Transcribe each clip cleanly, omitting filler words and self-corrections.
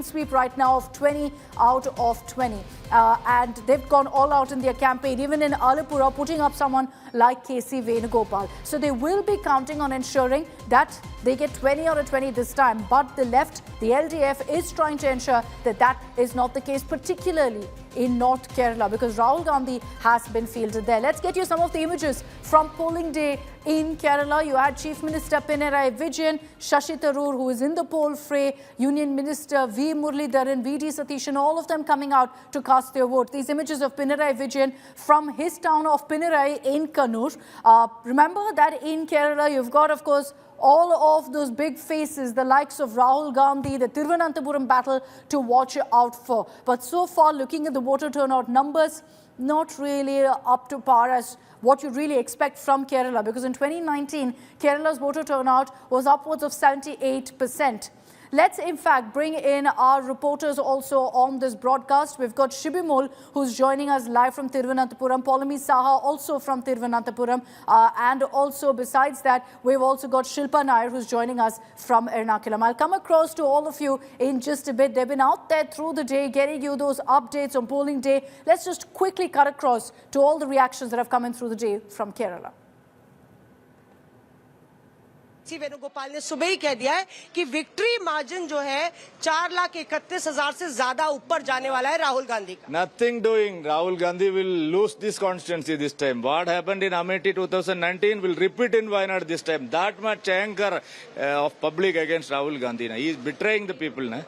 clean sweep right now of 20 out of 20. And they've gone all out in their campaign, even in Alapura, putting up someone like K.C. Venugopal. So they will be counting on ensuring that they get 20 out of 20 this time. But the left, the LDF, is trying to ensure that that is not the case, particularly in North Kerala, because Rahul Gandhi has been fielded there. Let's get you some of the images from polling day in Kerala. You had Chief Minister Pinarayi Vijayan, Shashi Tharoor, who is in the poll fray, Union Minister V. Muralidharan, V.D. Satishan, all of them coming out to cast their vote. These images of Pinarayi Vijayan from his town of Pinarayi in Kannur. Remember that in Kerala, you've got, of course, all of those big faces, the likes of Rahul Gandhi, the Thiruvananthapuram battle to watch out for. But so far, looking at the voter turnout numbers, not really up to par as what you really expect from Kerala, because in 2019, Kerala's voter turnout was upwards of 78%. Let's, in fact, bring in our reporters also on this broadcast. We've got Shibimul, who's joining us live from Thiruvananthapuram, Polami Saha, also from Thiruvananthapuram. And also, besides that, we've also got Shilpa Nair, who's joining us from Ernakulam. I'll come across to all of you in just a bit. They've been out there through the day, getting you those updates on polling day. Let's just quickly cut across to all the reactions that have come in through the day from Kerala. Venugopal ने सुबह ही कह दिया है कि victory margin जो है 4,31,000 से ज्यादा ऊपर जाने वाला है राहुल गांधी का. Nothing doing. Rahul Gandhi will lose this constituency this time. What happened in Amethi 2019 will repeat in Wayanad this time. That much anger of public against Rahul Gandhi. He is betraying the people.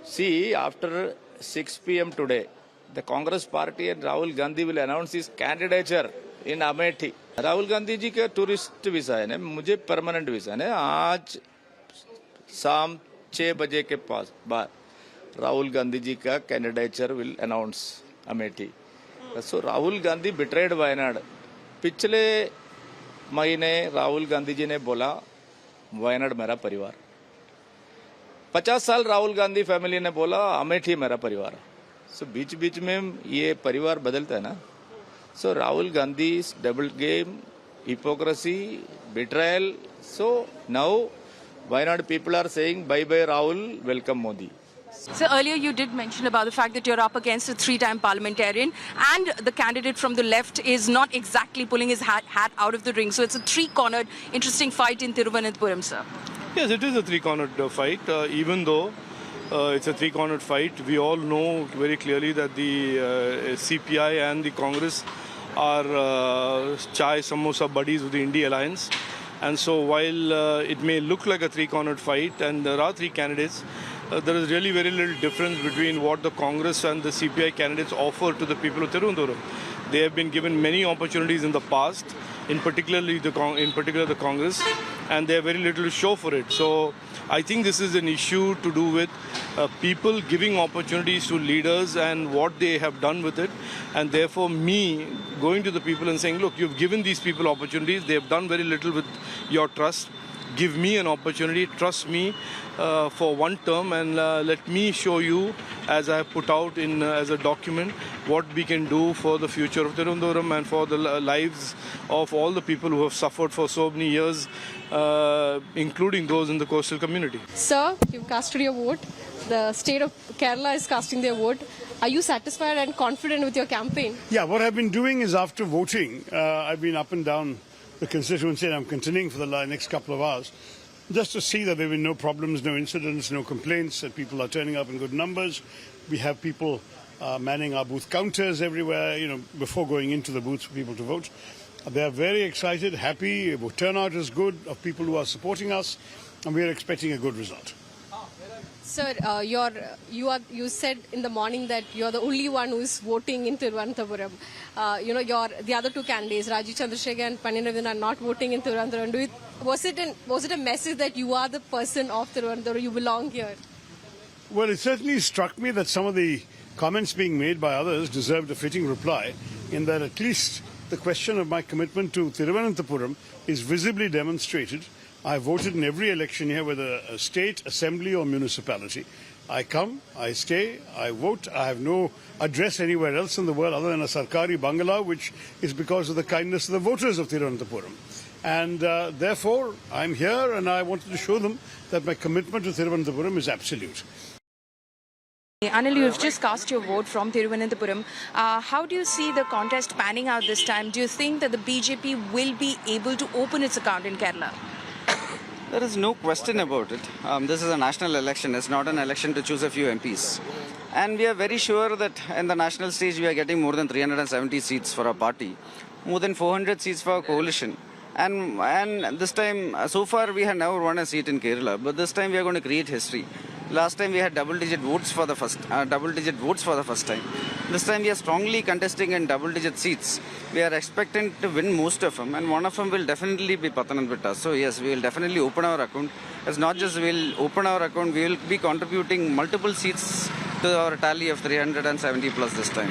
See, after 6 p.m. today, the Congress party and Rahul Gandhi will announce his candidature in Amethi. Rahul Gandhi ji का tourist visa है ना, मुझे permanent visa है. आज शाम 6 बजे के पास बाद राहुल गांधी जी का candidature will announce Amethi. So Rahul Gandhi betrayed Wayanad. पिछले महीने राहुल गांधी जी ने बोला वायनाड मेरा परिवार. 50 साल राहुल गांधी फैमिली ने बोला अमेठी मेरा परिवार. सो बीच बीच में ये परिवार बदलता है ना. So Rahul Gandhi's double game, hypocrisy, betrayal. So now Wayanad people are saying bye-bye Rahul, welcome Modi. So earlier you did mention about the fact that you're up against a 3-time parliamentarian and the candidate from the left is not exactly pulling his hat out of the ring. So it's a three-cornered, interesting fight in Thiruvananthapuram, sir. Yes, it is a three-cornered fight. Even though it's a three-cornered fight, we all know very clearly that the CPI and the Congress are chai samosa buddies with the India Alliance. And so while it may look like a three-cornered fight and there are three candidates, there is really very little difference between what the Congress and the CPI candidates offer to the people of Thiruvananthapuram. They have been given many opportunities in the past, in particular the Congress, and they have very little to show for it. So I think this is an issue to do with people giving opportunities to leaders and what they have done with it. And therefore me going to the people and saying, look, you've given these people opportunities, they have done very little with your trust. Give me an opportunity, trust me for one term, and let me show you, as I have put out in as a document, what we can do for the future of Thiruvananthapuram and for the lives of all the people who have suffered for so many years, including those in the coastal community. Sir, you've casted your vote. The state of Kerala is casting their vote. Are you satisfied and confident with your campaign? Yeah, what I've been doing is after voting, I've been up and down the constituency, and I'm continuing for the next couple of hours, just to see that there have been no problems, no incidents, no complaints, that people are turning up in good numbers. We have people manning our booth counters everywhere, before going into the booths for people to vote. They are very excited, happy. Turnout is good of people who are supporting us, and we are expecting a good result. Sir, you said in the morning that you're the only one who is voting in Thiruvananthapuram. The other two candidates, Rajiv Chandrasekhar and Panin Ravindran, are not voting in Thiruvananthapuram. Was it a message that you are the person of Thiruvananthapuram, you belong here? Well, it certainly struck me that some of the comments being made by others deserved a fitting reply, in that at least the question of my commitment to Thiruvananthapuram is visibly demonstrated. I voted in every election here, whether a state, assembly or municipality. I come, I stay, I vote. I have no address anywhere else in the world other than a Sarkari Bangala, which is because of the kindness of the voters of Thiruvananthapuram. And therefore, I'm here and I wanted to show them that my commitment to Thiruvananthapuram is absolute. Anil, you have just cast your vote from Thiruvananthapuram. How do you see the contest panning out this time? Do you think that the BJP will be able to open its account in Kerala? There is no question about it. This is a national election. It's not an election to choose a few MPs. And we are very sure that in the national stage we are getting more than 370 seats for our party, more than 400 seats for our coalition. And this time, so far we have never won a seat in Kerala, but this time we are going to create history. Last time we had double-digit votes for the first time. This time we are strongly contesting in double-digit seats. We are expecting to win most of them, and one of them will definitely be Pathanamthitta. So yes, we will definitely open our account. It's not just we will open our account, we will be contributing multiple seats to our tally of 370 plus this time.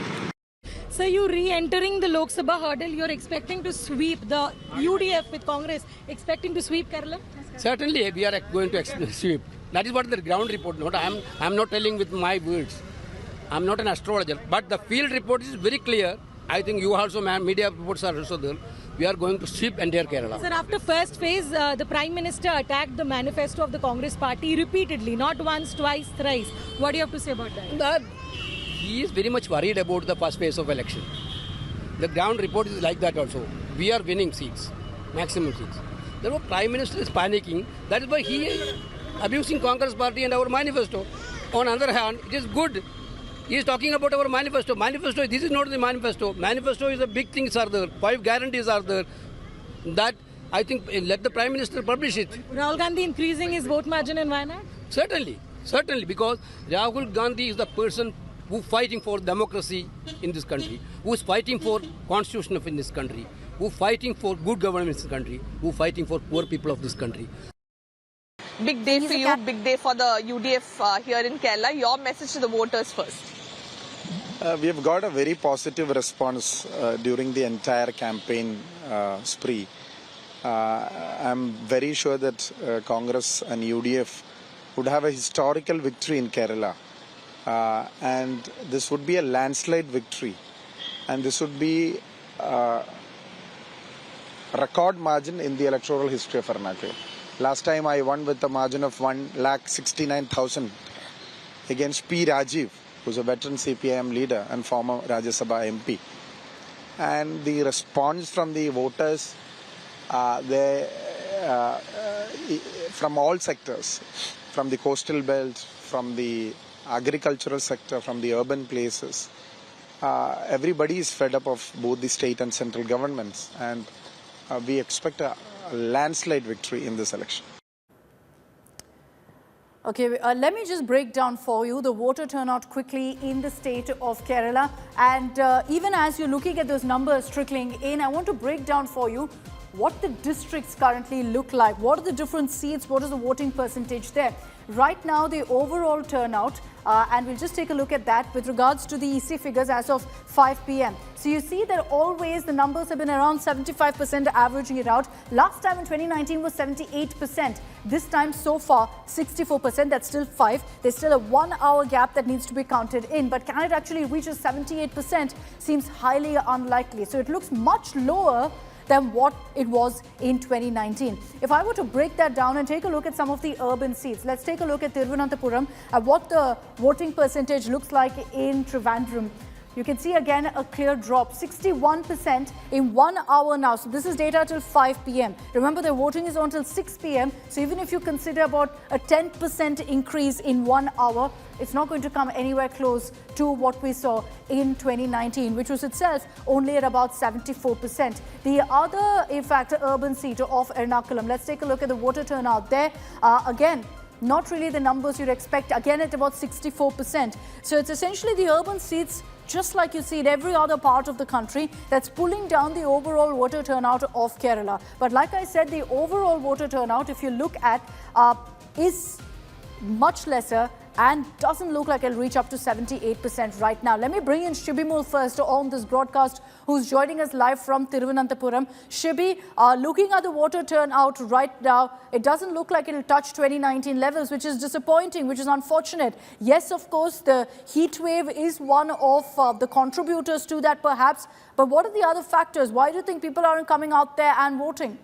So you re-entering the Lok Sabha hurdle, you're expecting to sweep the UDF with Congress, expecting to sweep Kerala? Certainly, we are going to sweep. That is what the ground report. I'm not telling with my words. I'm not an astrologer, but the field report is very clear. I think you also, media reports are also there. We are going to sweep entire Kerala. Sir, after first phase, the Prime Minister attacked the manifesto of the Congress party repeatedly, not once, twice, thrice. What do you have to say about that? He is very much worried about the first phase of election. The ground report is like that also. We are winning seats, maximum seats. The Prime Minister is panicking. That is why he is abusing Congress party and our manifesto. On the other hand, it is good. He is talking about our manifesto. Manifesto, this is not the manifesto. Manifesto is a big things are there. 5 guarantees are there. That, I think, let the Prime Minister publish it. Rahul Gandhi increasing his vote margin in Wayanad? Certainly, because Rahul Gandhi is the person who is fighting for democracy in this country, who is fighting for constitution in this country, who is fighting for good government in this country, who is fighting for poor people of this country. Big day for you, big day for the UDF here in Kerala. Your message to the voters first. We have got a very positive response during the entire campaign spree. I'm very sure that Congress and UDF would have a historical victory in Kerala. And this would be a landslide victory. And this would be a record margin in the electoral history of Karnataka. Last time I won with a margin of 1,69,000 against P. Rajiv, who's a veteran CPIM leader and former Rajya Sabha MP. And the response from the voters, from all sectors, from the coastal belt, from the agricultural sector, from the urban places, everybody is fed up of both the state and central governments, and we expect a landslide victory in this election. Okay, let me just break down for you the voter turnout quickly in the state of Kerala. And even as you're looking at those numbers trickling in, I want to break down for you what the districts currently look like. What are the different seats? What is the voting percentage there? Right now, the overall turnout, and we'll just take a look at that with regards to the EC figures as of 5 p.m. So you see that always the numbers have been around 75% averaging it out. Last time in 2019 was 78%. This time so far 64%. That's still 5. There's still a 1 hour gap that needs to be counted in. But can it actually reach a 78% seems highly unlikely. So it looks much lower than what it was in 2019. If I were to break that down and take a look at some of the urban seats, let's take a look at Thiruvananthapuram, at what the voting percentage looks like in Trivandrum. You can see again a clear drop, 61% in 1 hour now. So this is data till 5 p.m. Remember, the voting is until 6 p.m. So even if you consider about a 10% increase in 1 hour, it's not going to come anywhere close to what we saw in 2019, which was itself only at about 74%. The other, in fact, urban seat of Ernakulam, let's take a look at the voter turnout there. Again, not really the numbers you'd expect, again at about 64%. So it's essentially the urban seats, just like you see in every other part of the country, that's pulling down the overall voter turnout of Kerala. But like I said, the overall voter turnout, if you look at, is much lesser and doesn't look like it'll reach up to 78% right now. Let me bring in Shibimul first on this broadcast, who's joining us live from Thiruvananthapuram. Shibi, looking at the voter turnout right now, it doesn't look like it'll touch 2019 levels, which is disappointing, which is unfortunate. Yes, of course, the heat wave is one of the contributors to that perhaps, but what are the other factors? Why do you think people aren't coming out there and voting?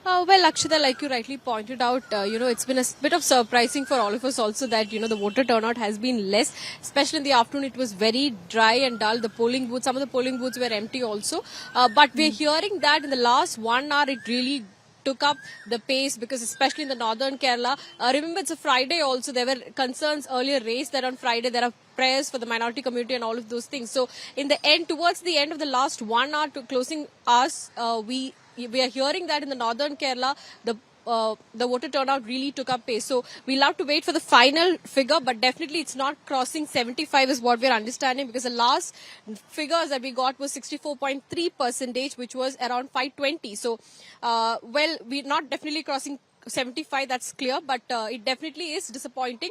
Well, Akshita, like you rightly pointed out, it's been a bit of surprising for all of us also that, the voter turnout has been less, especially in the afternoon. It was very dry and dull. The polling booths, some of the polling booths were empty also. But we're hearing that in the last 1 hour, it really took up the pace because especially in the northern Kerala, remember it's a Friday also, there were concerns earlier raised that on Friday there are prayers for the minority community and all of those things. So in the end, towards the end of the last 1 hour to closing hours, we are hearing that in the northern Kerala, the voter turnout really took up pace. So we'll have to wait for the final figure, but definitely it's not crossing 75 is what we're understanding, because the last figures that we got was 64.3%, which was around 520. So, well, we're not definitely crossing 75, that's clear, but it definitely is disappointing.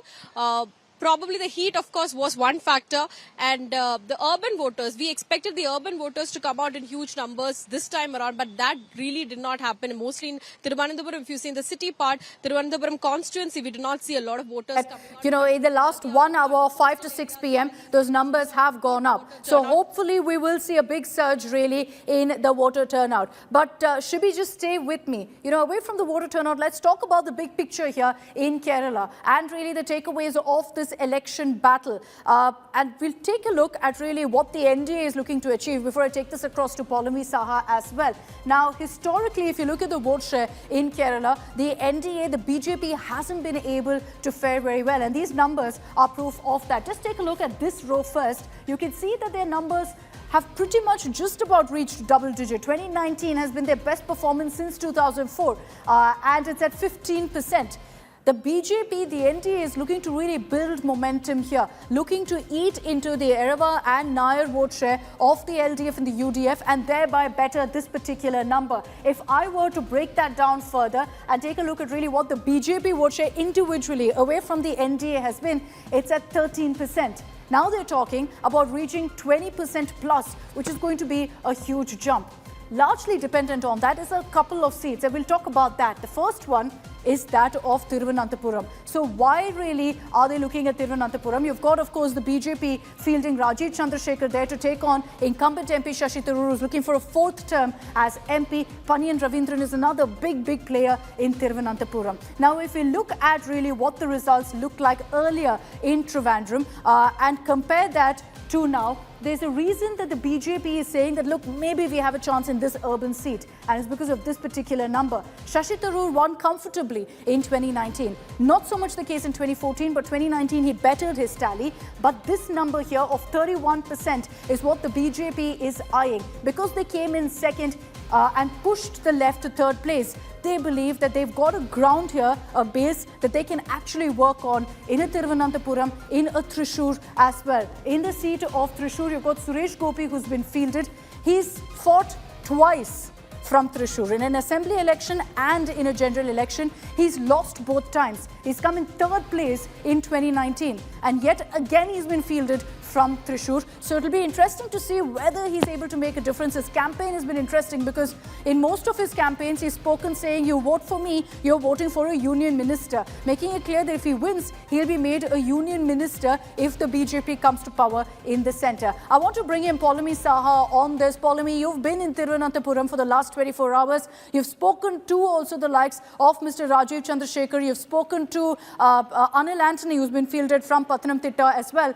Probably the heat, of course, was one factor, and the urban voters, we expected the urban voters to come out in huge numbers this time around, but that really did not happen. Mostly in Thiruvananthapuram, if you see in the city part, Thiruvananthapuram constituency, we did not see a lot of voters coming. In the last 1 hour, 5 to 6 p.m., those numbers have gone up. So hopefully we will see a big surge really in the voter turnout. But Shibi, just stay with me. Away from the voter turnout, let's talk about the big picture here in Kerala and really the takeaways of this election battle. And we'll take a look at really what the NDA is looking to achieve before I take this across to Paulami Saha as well. Now, historically, if you look at the vote share in Kerala, the NDA, the BJP hasn't been able to fare very well. And these numbers are proof of that. Just take a look at this row first. You can see that their numbers have pretty much just about reached double digit. 2019 has been their best performance since 2004, and it's at 15%. The BJP, the NDA is looking to really build momentum here, looking to eat into the Erava and Nair vote share of the LDF and the UDF and thereby better this particular number. If I were to break that down further and take a look at really what the BJP vote share individually away from the NDA has been, it's at 13%. Now they're talking about reaching 20% plus, which is going to be a huge jump. Largely dependent on that is a couple of seats, and we'll talk about that. The first one is that of Thiruvananthapuram. So why really are they looking at Thiruvananthapuram? You've got, of course, the BJP fielding Rajiv Chandrasekhar there to take on incumbent MP Shashi Tharoor, who's looking for a fourth term as MP. Paniyan Ravindran is another big player in Thiruvananthapuram. Now, if we look at really what the results looked like earlier in Trivandrum and compare that to now, there's a reason that the BJP is saying that, look, maybe we have a chance in this urban seat. And it's because of this particular number. Shashi Tharoor won comfortably in 2019. Not so much the case in 2014, but 2019 he bettered his tally. But this number here of 31% is what the BJP is eyeing. Because they came in second and pushed the left to third place, they believe that they've got a ground here, a base that they can actually work on in a Thiruvananthapuram, in a Thrissur as well. In the seat of Thrissur, you've got Suresh Gopi, who's been fielded. He's fought twice from Thrissur. In an assembly election and in a general election, he's lost both times. He's come in third place in 2019. And yet again, he's been fielded from Thrissur. So it'll be interesting to see whether he's able to make a difference. His campaign has been interesting because in most of his campaigns, he's spoken saying, you vote for me, you're voting for a union minister, making it clear that if he wins, he'll be made a union minister if the BJP comes to power in the centre. I want to bring in Paulami Saha on this. Paulami, you've been in Thiruvananthapuram for the last 24 hours. You've spoken to also the likes of Mr. Rajiv Chandrasekhar. You've spoken to Anil Antony, who's been fielded from Pathanamthitta as well.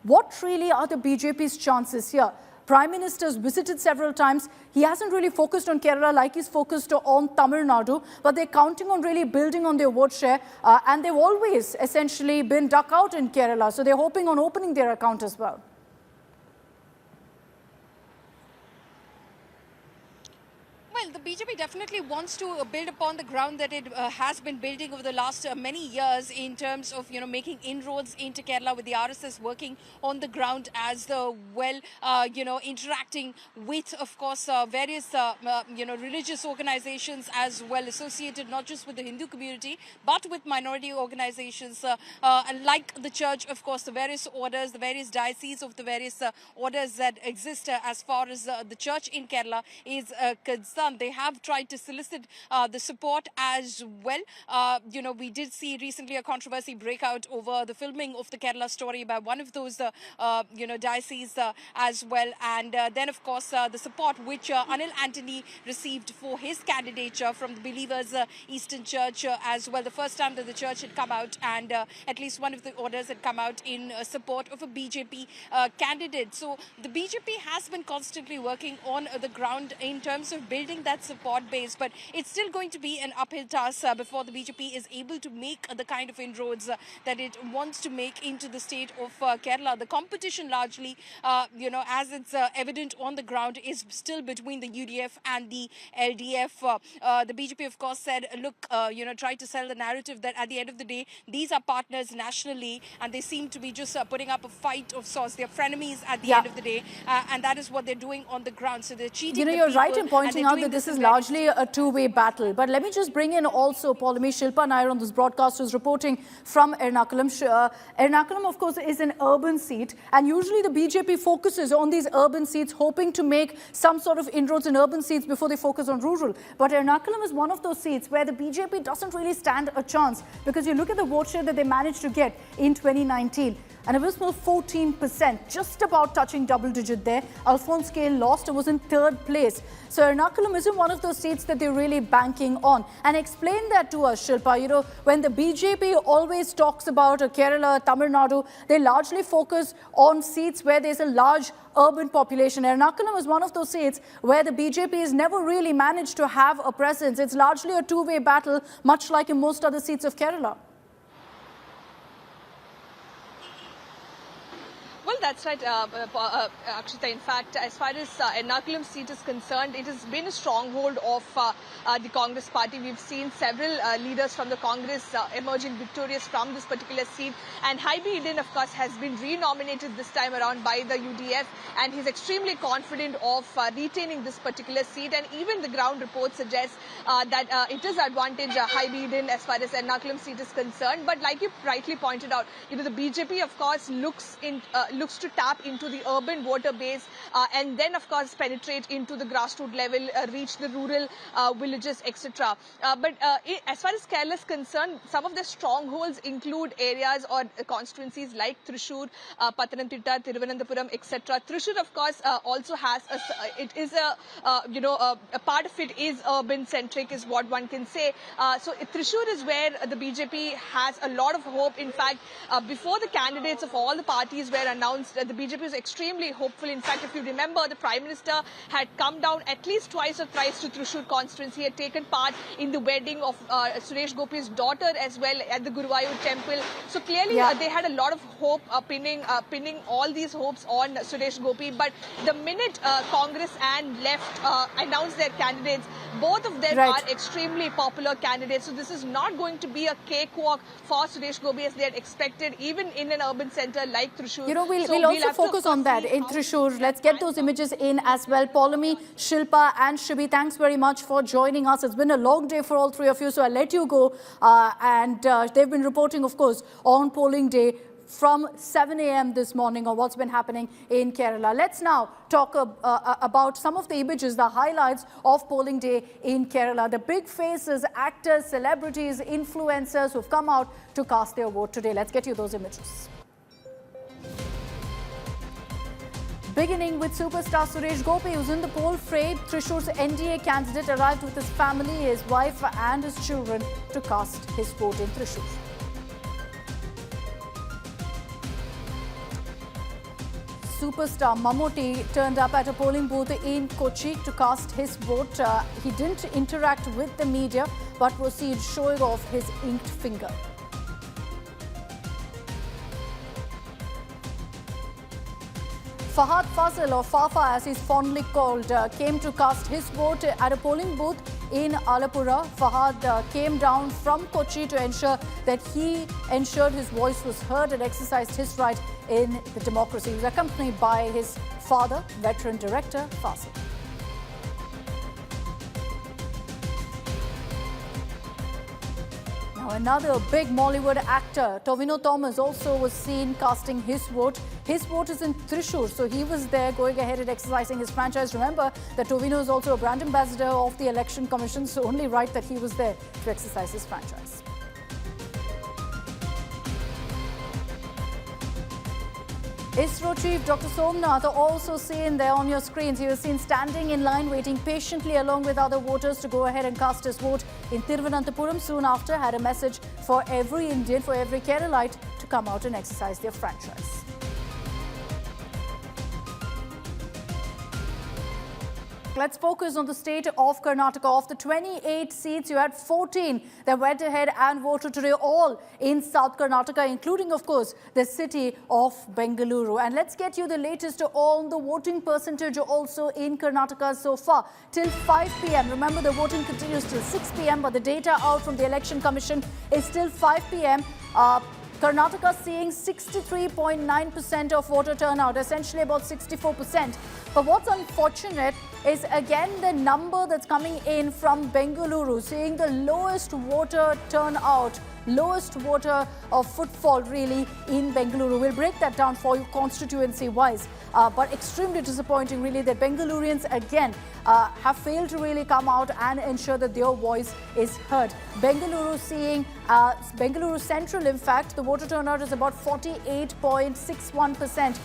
What really are the BJP's chances here? Prime Minister's visited several times. He hasn't really focused on Kerala like he's focused on Tamil Nadu, but they're counting on really building on their vote share. And they've always essentially been dug out in Kerala. So they're hoping on opening their account as well. Well, the BJP definitely wants to build upon the ground that it has been building over the last many years in terms of, making inroads into Kerala with the RSS working on the ground as well, interacting with, of course, various, religious organizations as well associated not just with the Hindu community, but with minority organizations like the church, of course, the various orders, the various dioceses of the various orders that exist as far as the church in Kerala is concerned. They have tried to solicit the support as well. We did see recently a controversy break out over the filming of the Kerala story by one of those, dioceses as well. And then, of course, the support which Anil Antony received for his candidature from the Believers Eastern Church as well. The first time that the church had come out, and at least one of the orders had come out in support of a BJP candidate. So the BJP has been constantly working on the ground in terms of building that support base, but it's still going to be an uphill task before the BJP is able to make the kind of inroads that it wants to make into the state of Kerala. The competition largely, as it's evident on the ground, is still between the UDF and the LDF. The BJP, of course, said, look, try to sell the narrative that at the end of the day, these are partners nationally, and they seem to be just putting up a fight of sorts. They're frenemies at the end of the day, and that is what they're doing on the ground. So they're cheating. You're right in pointing out that this is largely a two-way battle. But let me just bring in also Paulami Shilpa Nair on this broadcast, who's reporting from Ernakulam. Ernakulam, of course, is an urban seat, and usually the BJP focuses on these urban seats, hoping to make some sort of inroads in urban seats before they focus on rural. But Ernakulam is one of those seats where the BJP doesn't really stand a chance, because you look at the vote share that they managed to get in 2019. An abysmal 14%, just about touching double digit there. Alphonse Kale lost and was in third place. So Ernakulam isn't one of those seats that they're really banking on. And explain that to us, Shilpa. When the BJP always talks about Kerala, Tamil Nadu, they largely focus on seats where there's a large urban population. Ernakulam is one of those seats where the BJP has never really managed to have a presence. It's largely a two-way battle, much like in most other seats of Kerala. Well, that's right, Akshita. In fact, as far as Ernakulam seat is concerned, it has been a stronghold of the Congress party. We've seen several leaders from the Congress emerging victorious from this particular seat. And Haibi Eden, of course, has been renominated this time around by the UDF. And he's extremely confident of retaining this particular seat. And even the ground report suggests that it is advantage Haibi Eden as far as Ernakulam seat is concerned. But like you rightly pointed out, the BJP, of course, looks to tap into the urban voter base and then, of course, penetrate into the grassroots level, reach the rural villages, etc. But as far as Kerala is concerned, some of the strongholds include areas or constituencies like Thrissur, Pathanamthitta, Thiruvananthapuram, etc. Thrissur, of course, also has a part of it is urban centric, is what one can say. So Thrissur is where the BJP has a lot of hope. In fact, before the candidates of all the parties were announced, the BJP was extremely hopeful. In fact, if you remember, the Prime Minister had come down at least twice or thrice to Thrissur constituency. He had taken part in the wedding of Suresh Gopi's daughter as well at the Guruvayur temple. So clearly they had a lot of hope, pinning all these hopes on Suresh Gopi. But the minute Congress and left announced their candidates, both of them are extremely popular candidates. So this is not going to be a cakewalk for Suresh Gopi as they had expected, even in an urban centre like Thrissur. We'll also focus on that in Thrissur. Let's get those images in as well. Paulami, Shilpa and Shibi, thanks very much for joining us. It's been a long day for all three of you, so I'll let you go. They've been reporting, of course, on polling day from 7 a.m. this morning on what's been happening in Kerala. Let's now talk about some of the images, the highlights of polling day in Kerala. The big faces, actors, celebrities, influencers who've come out to cast their vote today. Let's get you those images. Beginning with superstar Suresh Gopi, who's in the poll fray. Thrishur's NDA candidate arrived with his family, his wife and his children to cast his vote in Thrissur. Superstar Mammootty turned up at a polling booth in Kochi to cast his vote. He didn't interact with the media but was seen showing off his inked finger. Fahad Fazil, or Fafa as he's fondly called, came to cast his vote at a polling booth in Alapura. Fahad came down from Kochi to ensure that he ensured his voice was heard and exercised his right in the democracy. He was accompanied by his father, veteran director Fazil. Now, another big Bollywood actor, Tovino Thomas, also was seen casting his vote. His vote is in Thrissur, so he was there going ahead and exercising his franchise. Remember that Tovino is also a brand ambassador of the Election Commission, so only right that he was there to exercise his franchise. ISRO Chief Dr. Somnath also seen there on your screens. He was seen standing in line, waiting patiently along with other voters to go ahead and cast his vote in Thiruvananthapuram. Soon after, had a message for every Indian, for every Keralite to come out and exercise their franchise. Let's focus on the state of Karnataka. Of the 28 seats, you had 14 that went ahead and voted today, all in South Karnataka, including, of course, the city of Bengaluru. And let's get you the latest on the voting percentage also in Karnataka so far till 5 p.m. Remember, the voting continues till 6 p.m., but the data out from the Election Commission is still 5 p.m. Karnataka seeing 63.9% of voter turnout, essentially about 64%. But what's unfortunate is again the number that's coming in from Bengaluru, seeing the lowest voter turnout, lowest voter footfall really in Bengaluru. We'll break that down for you constituency wise, but extremely disappointing really that Bengalurians again have failed to really come out and ensure that their voice is heard. Bengaluru seeing Bengaluru Central, in fact, the voter turnout is about 48.61%.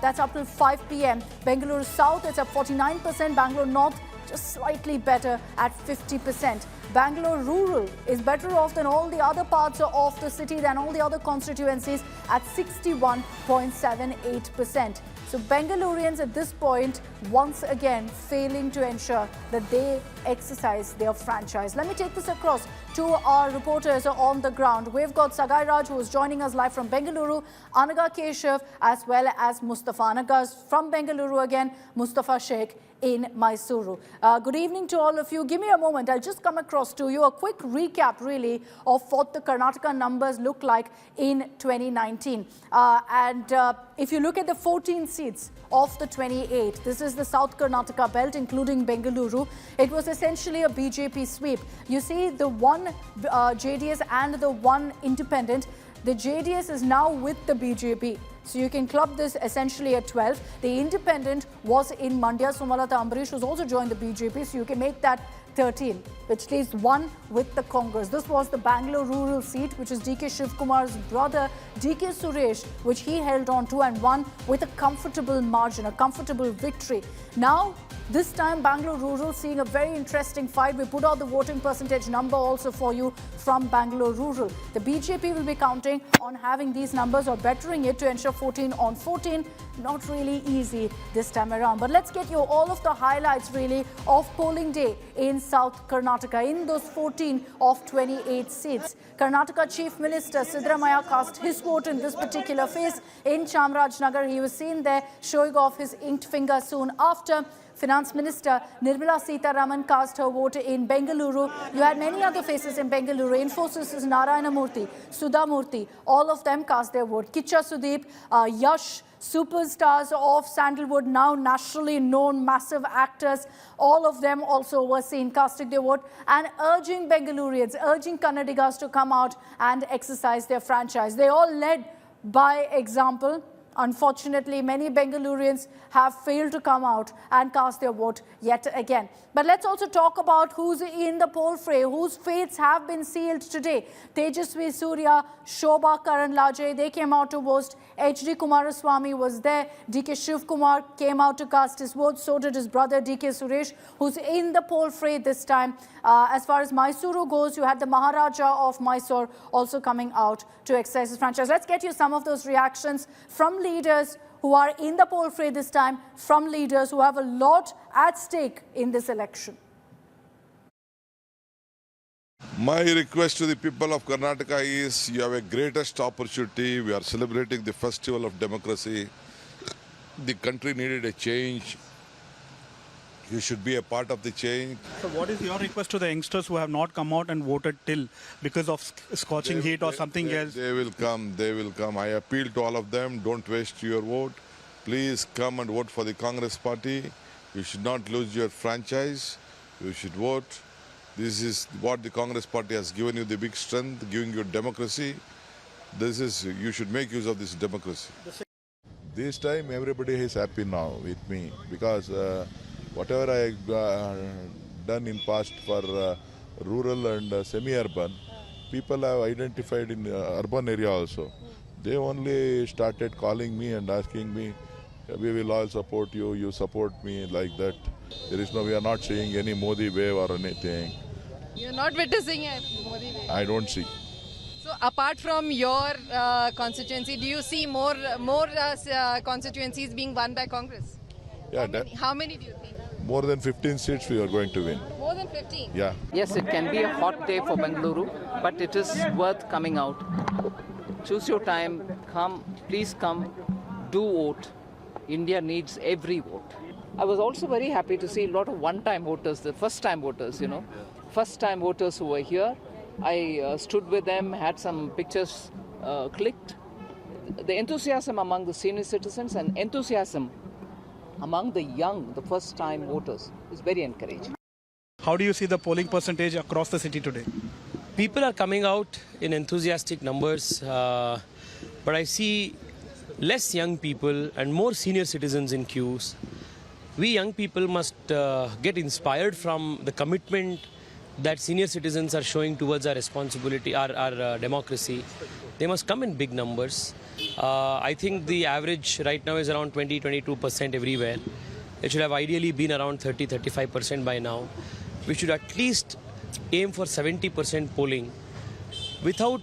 That's up till 5 p.m. Bengaluru South, it's at 49%. Bangalore North, just slightly better at 50%. Bangalore Rural is better off than all the other parts of the city, than all the other constituencies at 61.78%. So Bengalurians at this point, once again, failing to ensure that they exercise their franchise. Let me take this across to our reporters on the ground. We've got Sagai Raj, who is joining us live from Bengaluru, Anaga Keshav, as well as Mustafa. Anaga from Bengaluru again, Mustafa Sheikh in Mysuru. Good evening to all of you. Give me a moment. I'll just come across to you a quick recap really of what the Karnataka numbers look like in 2019. If you look at the 14 seats of the 28, this is the South Karnataka belt, including Bengaluru. It was essentially a BJP sweep. You see the one JDS and the one independent. The JDS is now with the BJP. So you can club this essentially at 12. The independent was in Mandya. Sumalata Ambarish was also joined the BJP. So you can make that 13, which leaves one with the Congress. This was the Bangalore rural seat, which is DK Shivkumar's brother, DK Suresh, which he held on to and won with a comfortable margin, a comfortable victory. Now, this time, Bangalore Rural seeing a very interesting fight. We put out the voting percentage number also for you from Bangalore Rural. The BJP will be counting on having these numbers or bettering it to ensure 14 on 14. Not really easy this time around. But let's get you all of the highlights really of polling day in South Karnataka. In those 14 of 28 seats, Karnataka Chief Minister Siddaramaiah cast his vote in this particular phase in Chamarajanagar. He was seen there showing off his inked finger soon after. Finance Minister Nirmala Sitharaman cast her vote in Bengaluru. You had many other faces in Bengaluru. Infosys' Narayana Murthy, Sudha Murthy, all of them cast their vote. Kicha Sudeep, Yash, superstars of Sandalwood, now nationally known massive actors, all of them also were seen casting their vote and urging Bengalurians, urging Kannadigas to come out and exercise their franchise. They all led by example. Unfortunately, many Bengalurians have failed to come out and cast their vote yet again. But let's also talk about who's in the poll fray, whose fates have been sealed today. Tejaswi Surya, Shobha Karanlaje, they came out to vote. H.D. Kumaraswamy was there. D.K. Shivkumar came out to cast his vote. So did his brother D.K. Suresh, who's in the poll fray this time. As far as Mysuru goes, you had the Maharaja of Mysore also coming out to exercise his franchise. Let's get you some of those reactions from leaders who are in the poll fray this time, from leaders who have a lot at stake in this election. My request to the people of Karnataka is you have a greatest opportunity. We are celebrating the festival of democracy. The country needed a change. You should be a part of the change. So what is your request to the youngsters who have not come out and voted till because of scorching heat or something else? They will come. They will come. I appeal to all of them. Don't waste your vote. Please come and vote for the Congress party. You should not lose your franchise. You should vote. This is what the Congress party has given you, the big strength, giving you democracy. You should make use of this democracy. This time everybody is happy now with me because whatever I done in past for rural and semi-urban, people have identified in urban area also. They only started calling me and asking me, we will all support you, you support me, like that. We are not seeing any Modi wave or anything. You're not witnessing a Modi wave? I don't see. So apart from your constituency, do you see more constituencies being won by Congress? Yeah, How many do you think? more than 15 seats we are going to win. More than 15? Yeah. Yes, it can be a hot day for Bengaluru, but it is worth coming out. Choose your time, come, please come, do vote. India needs every vote. I was also very happy to see a lot of one-time voters, the first-time voters, first-time voters who were here. I stood with them, had some pictures clicked. The enthusiasm among the senior citizens and enthusiasm among the young, the first-time voters, is very encouraging. How do you see the polling percentage across the city today? People are coming out in enthusiastic numbers, but I see less young people and more senior citizens in queues. We young people must get inspired from the commitment that senior citizens are showing towards our responsibility, our democracy. They must come in big numbers. I think the average right now is around 20-22% everywhere. It should have ideally been around 30-35% by now. We should at least aim for 70% polling. Without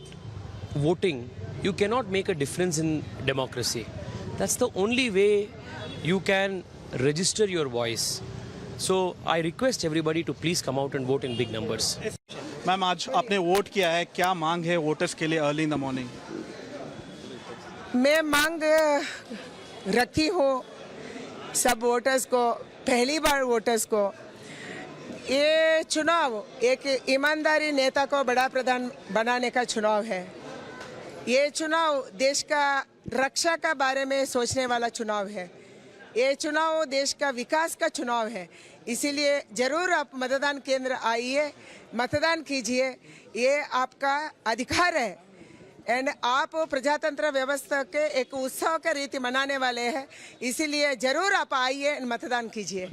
voting, you cannot make a difference in democracy. That's the only way you can register your voice. So I request everybody to please come out and vote in big numbers. Ma'am आज आपने vote किया है, क्या मांग है voters के लिए early in the morning? मैं मांग रखी हूँ सब वोटर्स को, पहली बार वोटर्स को, ये चुनाव एक ईमानदारी नेता को बड़ा प्रधान बनाने का चुनाव है। ये चुनाव देश का रक्षा का बारे में सोचने वाला चुनाव है। ये चुनाव देश का विकास का चुनाव है। इसीलिए जरूर आप मतदान केंद्र आइए, मतदान कीजिए, ये आपका अधिकार है। एंड आप प्रजातंत्र व्यवस्था के एक उत्सव का रीति मनाने वाले हैं, इसीलिए जरूर आप आइए मतदान कीजिए।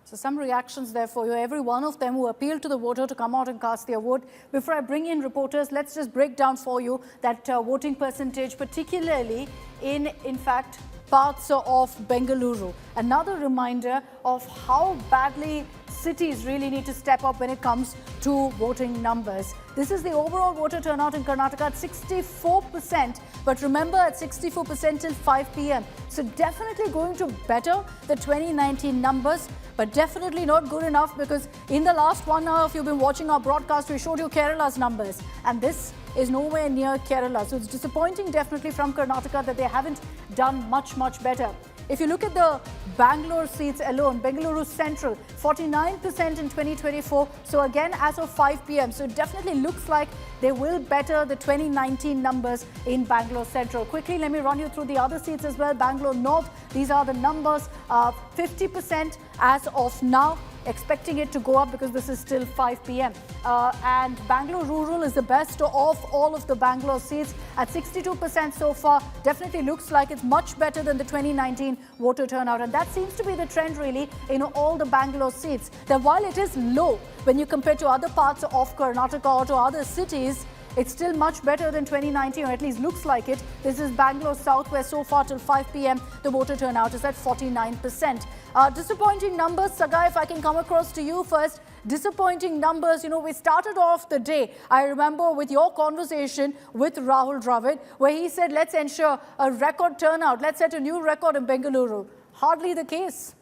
So some reactions there for you, every one of them who appealed to the voter to come out and cast their vote. Before I bring in reporters, let's just break down for you that voting percentage, particularly in fact, parts of Bengaluru. Another reminder of how badly cities really need to step up when it comes to voting numbers. This is the overall voter turnout in Karnataka at 64%, but remember at 64% till 5 p.m. So definitely going to better the 2019 numbers, but definitely not good enough because in the last 1 hour, if you've been watching our broadcast, we showed you Kerala's numbers, and this is nowhere near Kerala. So it's disappointing definitely from Karnataka that they haven't done much better. If you look at the Bangalore seats alone, Bengaluru Central, 49% in 2024. So again, as of 5 p.m. So it definitely looks like they will better the 2019 numbers in Bangalore Central. Quickly, let me run you through the other seats as well. Bangalore North, these are the numbers, 50% as of now. Expecting it to go up because this is still 5 p.m. And Bangalore Rural is the best of all of the Bangalore seats at 62% so far. Definitely looks like it's much better than the 2019 voter turnout. And that seems to be the trend really in all the Bangalore seats. That while it is low when you compare to other parts of Karnataka or to other cities, it's still much better than 2019, or at least looks like it. This is Bangalore South, where so far till 5 p.m. the voter turnout is at 49%. Disappointing numbers, Saga, if I can come across to you first. Disappointing numbers, we started off the day, I remember, with your conversation with Rahul Dravid, where he said, let's ensure a record turnout. Let's set a new record in Bengaluru. Hardly the case.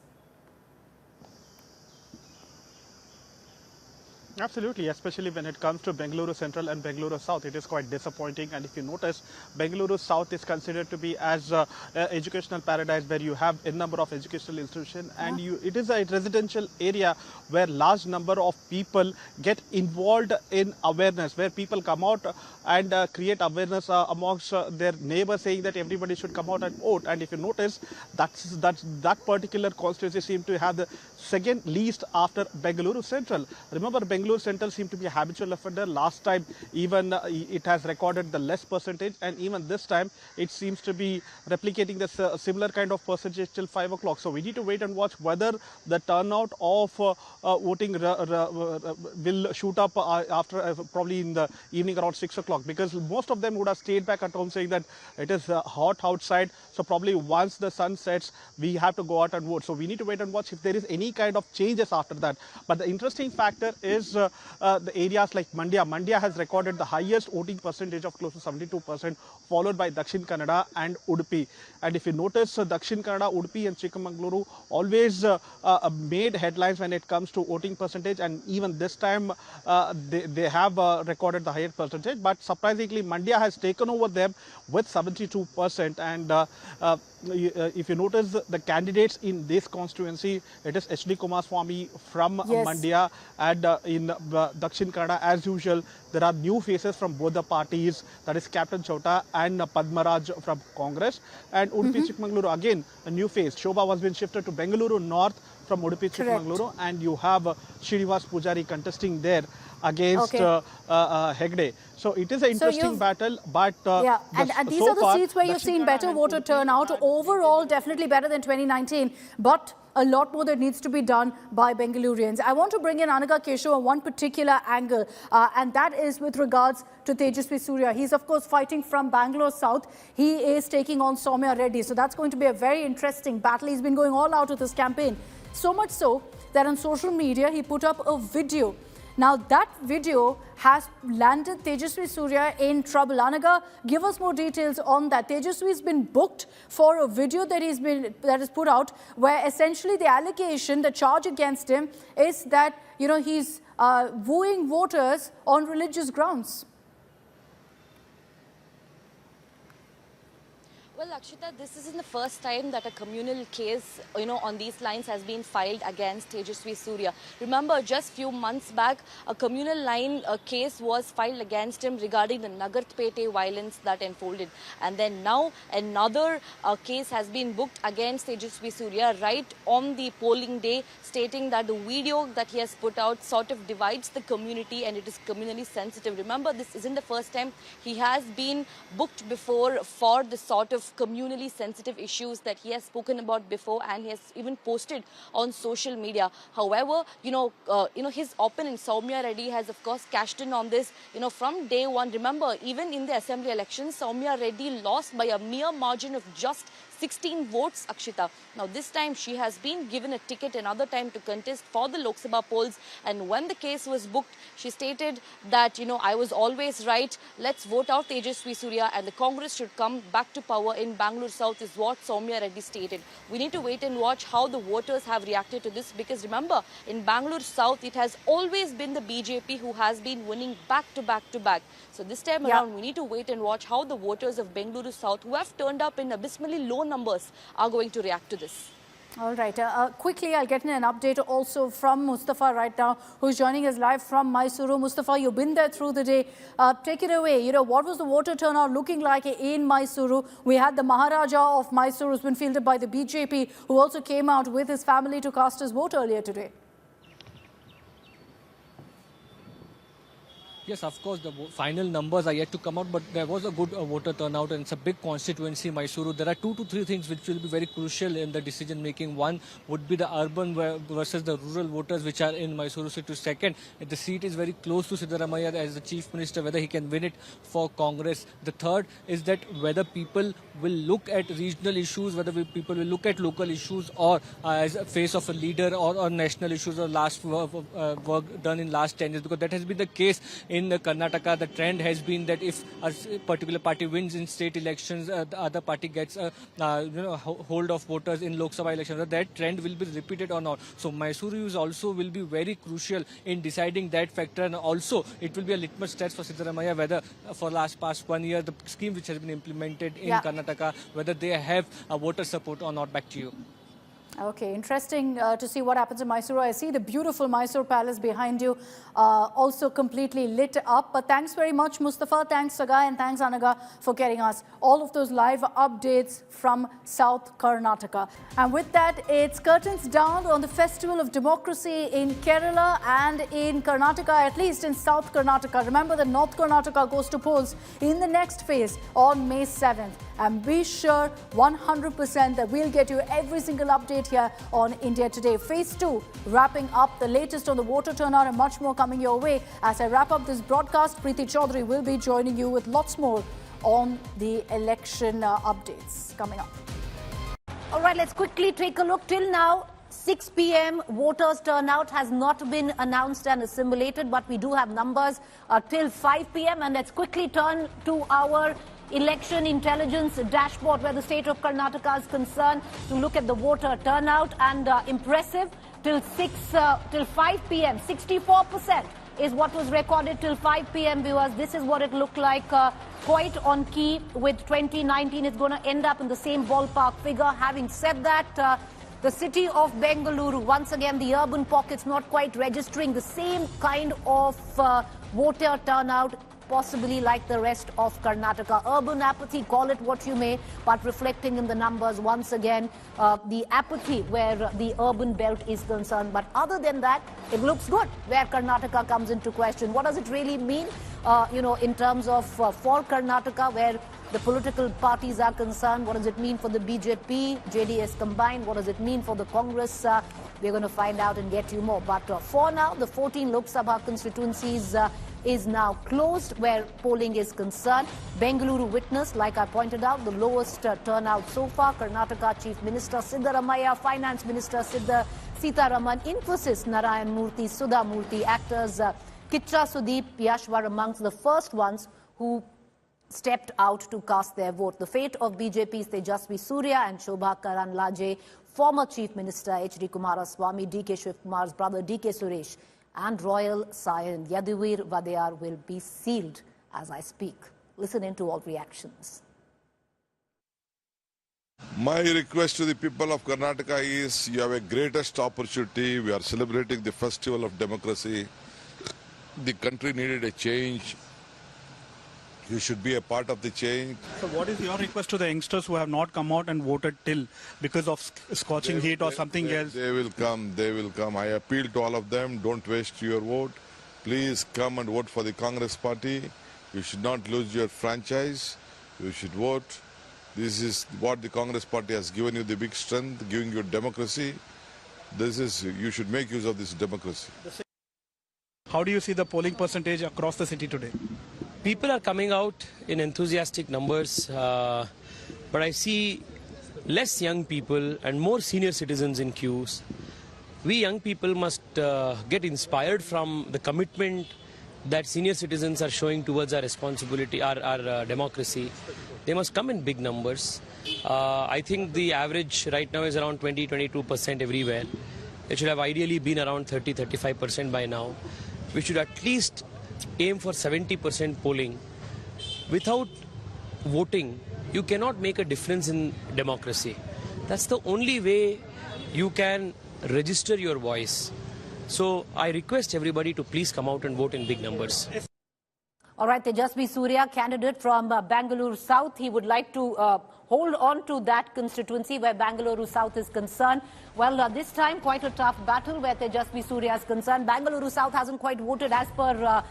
Absolutely, especially when it comes to Bengaluru Central and Bengaluru South, it is quite disappointing. And if you notice, Bengaluru South is considered to be as educational paradise where you have a number of educational institutions, and it is a residential area where large number of people get involved in awareness, where people come out and create awareness amongst their neighbors, saying that everybody should come out and vote. And if you notice, that particular constituency seems to have the second least after Bengaluru Central. Remember, Bengaluru Central seemed to be a habitual offender. Last time, even it has recorded the less percentage, and even this time, it seems to be replicating the similar kind of percentage till 5 o'clock. So we need to wait and watch whether the turnout of voting will shoot up after probably in the evening around 6 o'clock, because most of them would have stayed back at home saying that it is hot outside. So probably once the sun sets, we have to go out and vote. So we need to wait and watch if there is any kind of changes after that. But the interesting factor is the areas like Mandya. Mandya has recorded the highest voting percentage of close to 72%, followed by Dakshin Kannada and Udupi. And if you notice, Dakshin Kannada, Udupi and Chikmagaluru always made headlines when it comes to voting percentage, and even this time they have recorded the highest percentage. But surprisingly, Mandya has taken over them with 72%. And if you notice the candidates in this constituency, it is H.D. Kumaraswamy from Mandya, and in Dakshin Kannada, as usual, there are new faces from both the parties, that is Captain Chowta and Padmaraj from Congress. And Udupi Chikmagaluru, again a new face. Shobha was been shifted to Bengaluru North from Udupi Chikmagaluru, and you have Srinivas Pujari contesting there against Hegde. So it is an interesting battle, but and these are the seats where you've seen better voter turnout. Overall, definitely better than 2019, but a lot more that needs to be done by Bengalurians. I want to bring in Anaga Keshav on one particular angle, and that is with regards to Tejaswi Surya. He's, of course, fighting from Bangalore South. He is taking on Soumya Reddy. So that's going to be a very interesting battle. He's been going all out with his campaign. So much so that on social media, he put up a video. Now, that video has landed Tejaswi Surya in trouble. Anaga, give us more details on that. Tejaswi has been booked for a video that is put out, where essentially the allegation, the charge against him is that, you know, he's wooing voters on religious grounds. Well, Akshita, this isn't the first time that a communal case, on these lines has been filed against Tejaswi Surya. Remember, just few months back, a communal line case was filed against him regarding the Nagarpete violence that unfolded. And then now another case has been booked against Tejaswi Surya right on the polling day, stating that the video that he has put out sort of divides the community and it is communally sensitive. Remember, this isn't the first time. He has been booked before for the sort of communally sensitive issues that he has spoken about before, and he has even posted on social media. However, his opponent Soumya Reddy has of course cashed in on this, from day one. Remember, even in the assembly elections, Soumya Reddy lost by a mere margin of just 16 votes, Akshita. Now, this time she has been given a ticket another time to contest for the Lok Sabha polls. And when the case was booked, she stated that, I was always right. Let's vote out Tejaswi Surya and the Congress should come back to power in Bangalore South, is what Soumya Reddy stated. We need to wait and watch how the voters have reacted to this, because remember, in Bangalore South, it has always been the BJP who has been winning back to back to back. So this time around, we need to wait and watch how the voters of Bengaluru South, who have turned up in abysmally low numbers, are going to react to this. All right. Quickly, I'll get in an update also from Mustafa right now, who's joining us live from Mysuru. Mustafa, you've been there through the day. Take it away. What was the voter turnout looking like in Mysuru? We had the Maharaja of Mysuru, who's been fielded by the BJP, who also came out with his family to cast his vote earlier today. Yes, of course, the final numbers are yet to come out, but there was a good voter turnout, and it's a big constituency, Mysuru. There are 2 to 3 things which will be very crucial in the decision making. One would be the urban versus the rural voters which are in Mysuru city. Second, the seat is very close to Siddaramaiah as the chief minister, whether he can win it for Congress. The third is that whether people will look at regional issues, whether people will look at local issues, or as a face of a leader, or national issues, or last work done in last 10 years, because that has been the case in Karnataka, the trend has been that if a particular party wins in state elections, the other party gets hold of voters in Lok Sabha elections. That trend will be repeated or not. So Mysuru is also will be very crucial in deciding that factor, and also it will be a litmus test for Siddaramaiah whether for past 1 year the scheme which has been implemented in Karnataka, whether they have a voter support or not. Back to you. Okay, interesting to see what happens in Mysuru. I see the beautiful Mysore Palace behind you, also completely lit up. But thanks very much, Mustafa. Thanks, Sagai, and thanks, Anaga, for getting us all of those live updates from South Karnataka. And with that, it's curtains down on the Festival of Democracy in Kerala and in Karnataka, at least in South Karnataka. Remember that North Karnataka goes to polls in the next phase on May 7th. And be sure 100% that we'll get you every single update here on India Today. Phase 2 wrapping up, the latest on the voter turnout and much more coming your way. As I wrap up this broadcast, Preeti Chaudhary will be joining you with lots more on the election updates coming up. All right, let's quickly take a look. Till now, 6 p.m. voters turnout has not been announced and assimilated, but we do have numbers till 5 p.m. And let's quickly turn to our election intelligence dashboard where the state of Karnataka is concerned to look at the voter turnout, and impressive till 5 p.m. 64% is what was recorded till 5 p.m. viewers. This is what it looked like, quite on key with 2019. It's going to end up in the same ballpark figure. Having said that, the city of Bengaluru, once again, the urban pockets not quite registering the same kind of voter turnout, possibly like the rest of Karnataka. Urban apathy, call it what you may, but reflecting in the numbers once again, the apathy where the urban belt is concerned. But other than that, it looks good where Karnataka comes into question. What does it really mean, in terms of for Karnataka, where the political parties are concerned? What does it mean for the BJP, JDS combined? What does it mean for the Congress? We're going to find out and get you more. But for now, the 14 Lok Sabha constituencies is now closed where polling is concerned. Bengaluru witnessed, like I pointed out, the lowest turnout so far. Karnataka Chief Minister Siddaramaiah, Finance Minister Sitaraman, Infosys Narayan Murthy, Sudha Murthy, actors Kicha Sudeep, Yash were amongst the first ones who stepped out to cast their vote. The fate of BJP's Tejaswi Surya and Shobha Karanlaje, former Chief Minister H.D. Kumaraswamy, D.K. Shivkumar's brother D.K. Suresh, and Royal Scion Yaduvir Vadeyar will be sealed as I speak. Listen in to all reactions. My request to the people of Karnataka is, you have a greatest opportunity. We are celebrating the festival of democracy. The country needed a change. You should be a part of the change. So what is your request to the youngsters who have not come out and voted till because of scorching heat or something else? They will come. They will come. I appeal to all of them, don't waste your vote. Please come and vote for the Congress party. You should not lose your franchise. You should vote. This is what the Congress party has given you, the big strength, giving you democracy. You should make use of this democracy. How do you see the polling percentage across the city today? People are coming out in enthusiastic numbers, but I see less young people and more senior citizens in queues. We young people must get inspired from the commitment that senior citizens are showing towards our responsibility, our democracy. They must come in big numbers. I think the average right now is around 20-22% everywhere. It should have ideally been around 30-35% by now. We should at least aim for 70% polling. Without voting, you cannot make a difference in democracy. That's the only way you can register your voice. So I request everybody to please come out and vote in big numbers. All right, Tejaswi Surya, candidate from Bengaluru South. He would like to hold on to that constituency where Bengaluru South is concerned. Well, this time quite a tough battle where Tejaswi Surya is concerned. Bengaluru South hasn't quite voted as per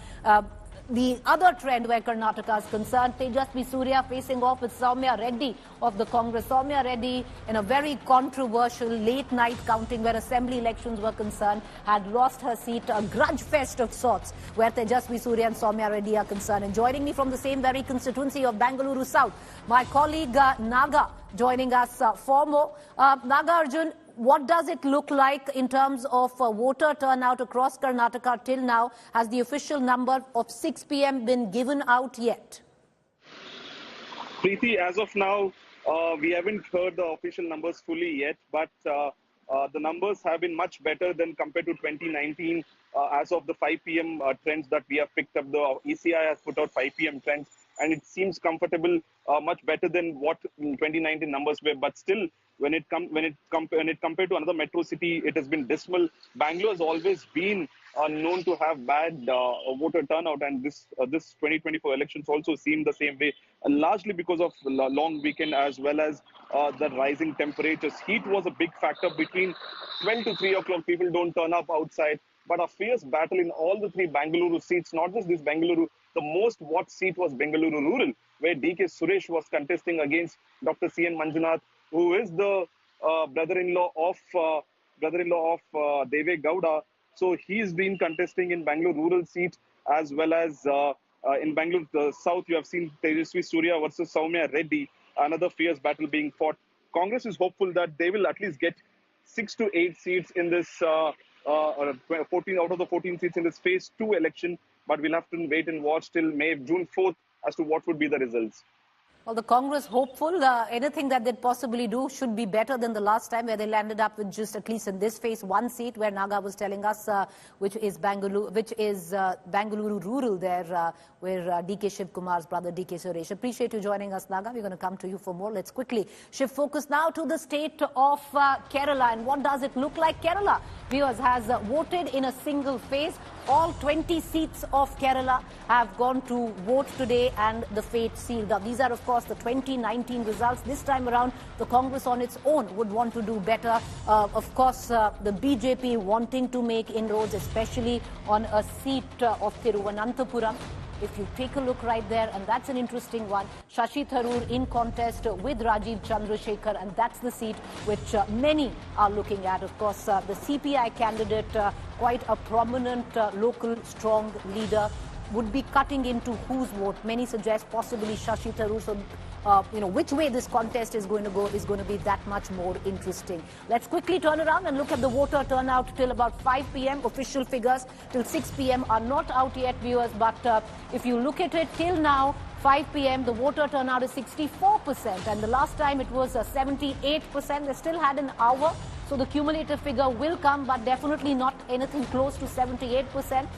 the other trend where Karnataka is concerned. Tejaswi Surya facing off with Soumya Reddy of the Congress. Soumya Reddy, in a very controversial late night counting where assembly elections were concerned, had lost her seat, a grudge fest of sorts where Tejaswi Surya and Soumya Reddy are concerned. And joining me from the same very constituency of Bengaluru South, my colleague Naga, joining us for more. Naga Arjun, what does it look like in terms of voter turnout across Karnataka till now? Has the official number of 6 p.m. been given out yet? Preeti, as of now, we haven't heard the official numbers fully yet, but the numbers have been much better than compared to 2019 as of the 5 p.m. Trends that we have picked up. The ECI has put out 5 p.m. trends, and it seems comfortable, much better than what 2019 numbers were. But still, when it compared to another metro city, it has been dismal. Bangalore has always been known to have bad voter turnout, and this 2024 elections also seem the same way, largely because of long weekend as well as the rising temperatures. Heat was a big factor. Between 12 to 3 o'clock, people don't turn up outside. But a fierce battle in all the three Bengaluru seats, not just this Bengaluru. The most watched seat was Bengaluru Rural, where DK Suresh was contesting against Dr. C.N. Manjunath, who is the brother-in-law of Deve Gowda. So he's been contesting in Bengaluru Rural seat, as well as in Bengaluru South. You have seen Tejaswi Surya versus Soumya Reddy, another fierce battle being fought. Congress is hopeful that they will at least get 6 to 8 seats in this 14 out of the 14 seats in this phase 2 election, but we'll have to wait and watch till June 4th as to what would be the results. Well, the Congress hopeful. Anything that they'd possibly do should be better than the last time, where they landed up with just, at least in this phase, 1 seat, where Naga was telling us, which is Bengaluru Rural, there, where DK Shiv Kumar's brother DK Suresh. Appreciate you joining us, Naga. We're going to come to you for more. Let's quickly shift focus now to the state of Kerala. And what does it look like? Kerala, viewers, has voted in a single phase. All 20 seats of Kerala have gone to vote today, and the fate sealed up. These are, of course, the 2019 results. This time around, the Congress on its own would want to do better. Of course, the BJP wanting to make inroads, especially on a seat of Thiruvananthapuram. If you take a look right there, and that's an interesting one, Shashi Tharoor in contest with Rajiv Chandrasekhar, and that's the seat which many are looking at. Of course, the CPI candidate, quite a prominent local strong leader, would be cutting into whose vote. Many suggest possibly Shashi Tharoor. So, which way this contest is going to go is going to be that much more interesting. Let's quickly turn around and look at the voter turnout till about 5 p.m. Official figures till 6 p.m. are not out yet, viewers. But if you look at it till now, 5 p.m., the voter turnout is 64%. And the last time it was 78%. They still had an hour. So the cumulative figure will come, but definitely not anything close to 78%.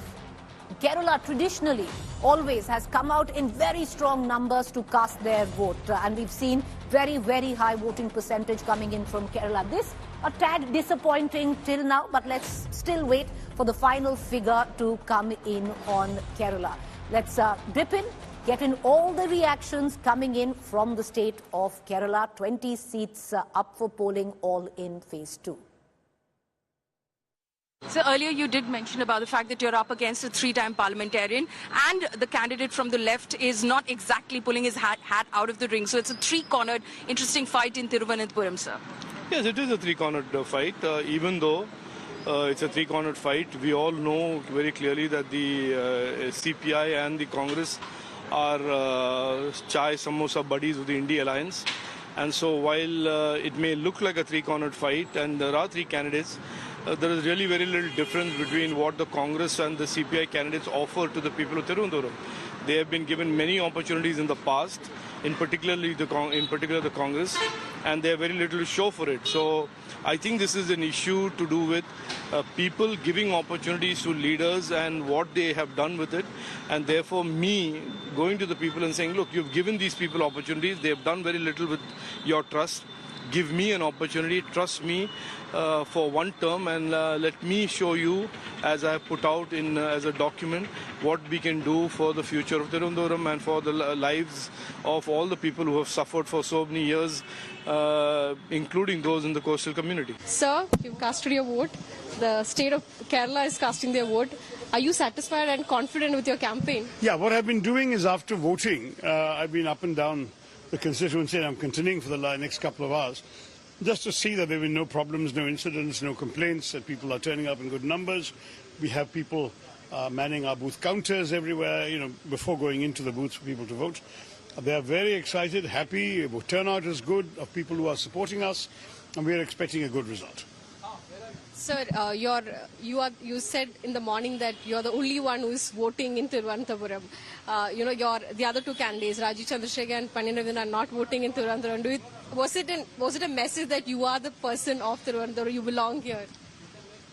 Kerala traditionally always has come out in very strong numbers to cast their vote. And we've seen very, very high voting percentage coming in from Kerala. This a tad disappointing till now, but let's still wait for the final figure to come in on Kerala. Let's dip in, get in all the reactions coming in from the state of Kerala. 20 seats up for polling, all in phase 2. So earlier you did mention about the fact that you're up against a 3-time parliamentarian, and the candidate from the left is not exactly pulling his hat out of the ring. So it's a 3-cornered, interesting fight in Thiruvananthapuram, sir. Yes, it is a 3-cornered fight. Even though it's a 3-cornered fight, we all know very clearly that the CPI and the Congress are chai samosa buddies of the India Alliance. And so while it may look like a 3-cornered fight, and there are 3 candidates, there is really very little difference between what the Congress and the CPI candidates offer to the people of Thiruvananthapuram. They have been given many opportunities in the past, in particular the Congress, and they have very little to show for it. So I think this is an issue to do with people giving opportunities to leaders and what they have done with it. And therefore me going to the people and saying, look, you've given these people opportunities, they have done very little with your trust. Give me an opportunity, trust me for 1 term, and let me show you, as I have put out in as a document, what we can do for the future of Thiruvananthapuram and for the lives of all the people who have suffered for so many years, including those in the coastal community. Sir, you've casted your vote. The state of Kerala is casting their vote. Are you satisfied and confident with your campaign? Yeah, what I've been doing is after voting, I've been up and down the constituency, and I'm continuing for the next couple of hours, just to see that there have been no problems, no incidents, no complaints, that people are turning up in good numbers. We have people manning our booth counters everywhere, before going into the booths for people to vote. They are very excited, happy. Turnout is good of people who are supporting us. and we are expecting a good result. Sir, you said in the morning that you're the only one who is voting in Thiruvananthapuram. The other two candidates, Rajiv Chandrasekhar and Panina Rajan, are not voting in Thiruvananthapuram. Was it a message that you are the person of Thiruvananthapuram, you belong here?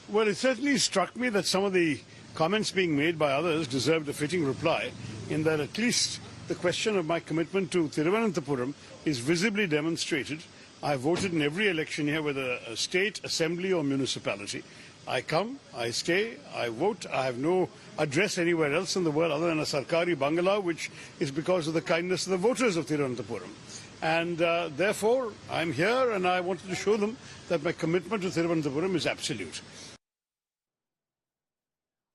Well, it certainly struck me that some of the comments being made by others deserved a fitting reply, in that at least the question of my commitment to Thiruvananthapuram is visibly demonstrated. I voted in every election here, whether a state, assembly or municipality. I come, I stay, I vote. I have no address anywhere else in the world other than a Sarkari bungalow, which is because of the kindness of the voters of Thiruvananthapuram. And therefore, I'm here and I wanted to show them that my commitment to Thiruvananthapuram is absolute.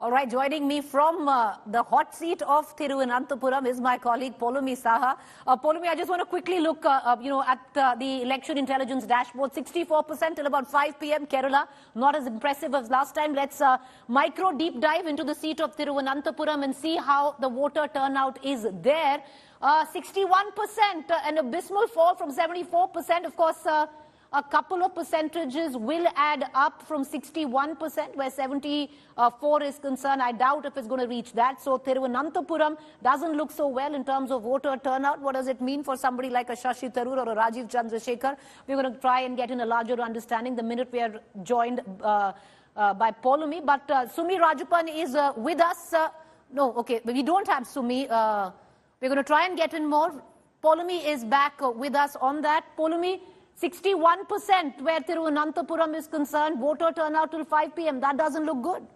All right, joining me from the hot seat of Thiruvananthapuram is my colleague Poulomi Saha. Poulomi, I just want to quickly look, at the election intelligence dashboard. 64% till about 5 p.m. Kerala, not as impressive as last time. Let's micro deep dive into the seat of Thiruvananthapuram and see how the voter turnout is there. 61%, an abysmal fall from 74%. Of course, a couple of percentages will add up from 61%, where 74 is concerned. I doubt if it's going to reach that. So Thiruvananthapuram doesn't look so well in terms of voter turnout. What does it mean for somebody like a Shashi Tharoor or a Rajiv Chandrasekhar? We're going to try and get in a larger understanding the minute we are joined by Poulomi. But Sumi Rajapan is with us. No, okay, we don't have Sumi. We're going to try and get in more. Poulomi is back with us on that. Poulomi, 61% where Thiruvananthapuram is concerned, voter turnout till 5 p.m. That doesn't look good.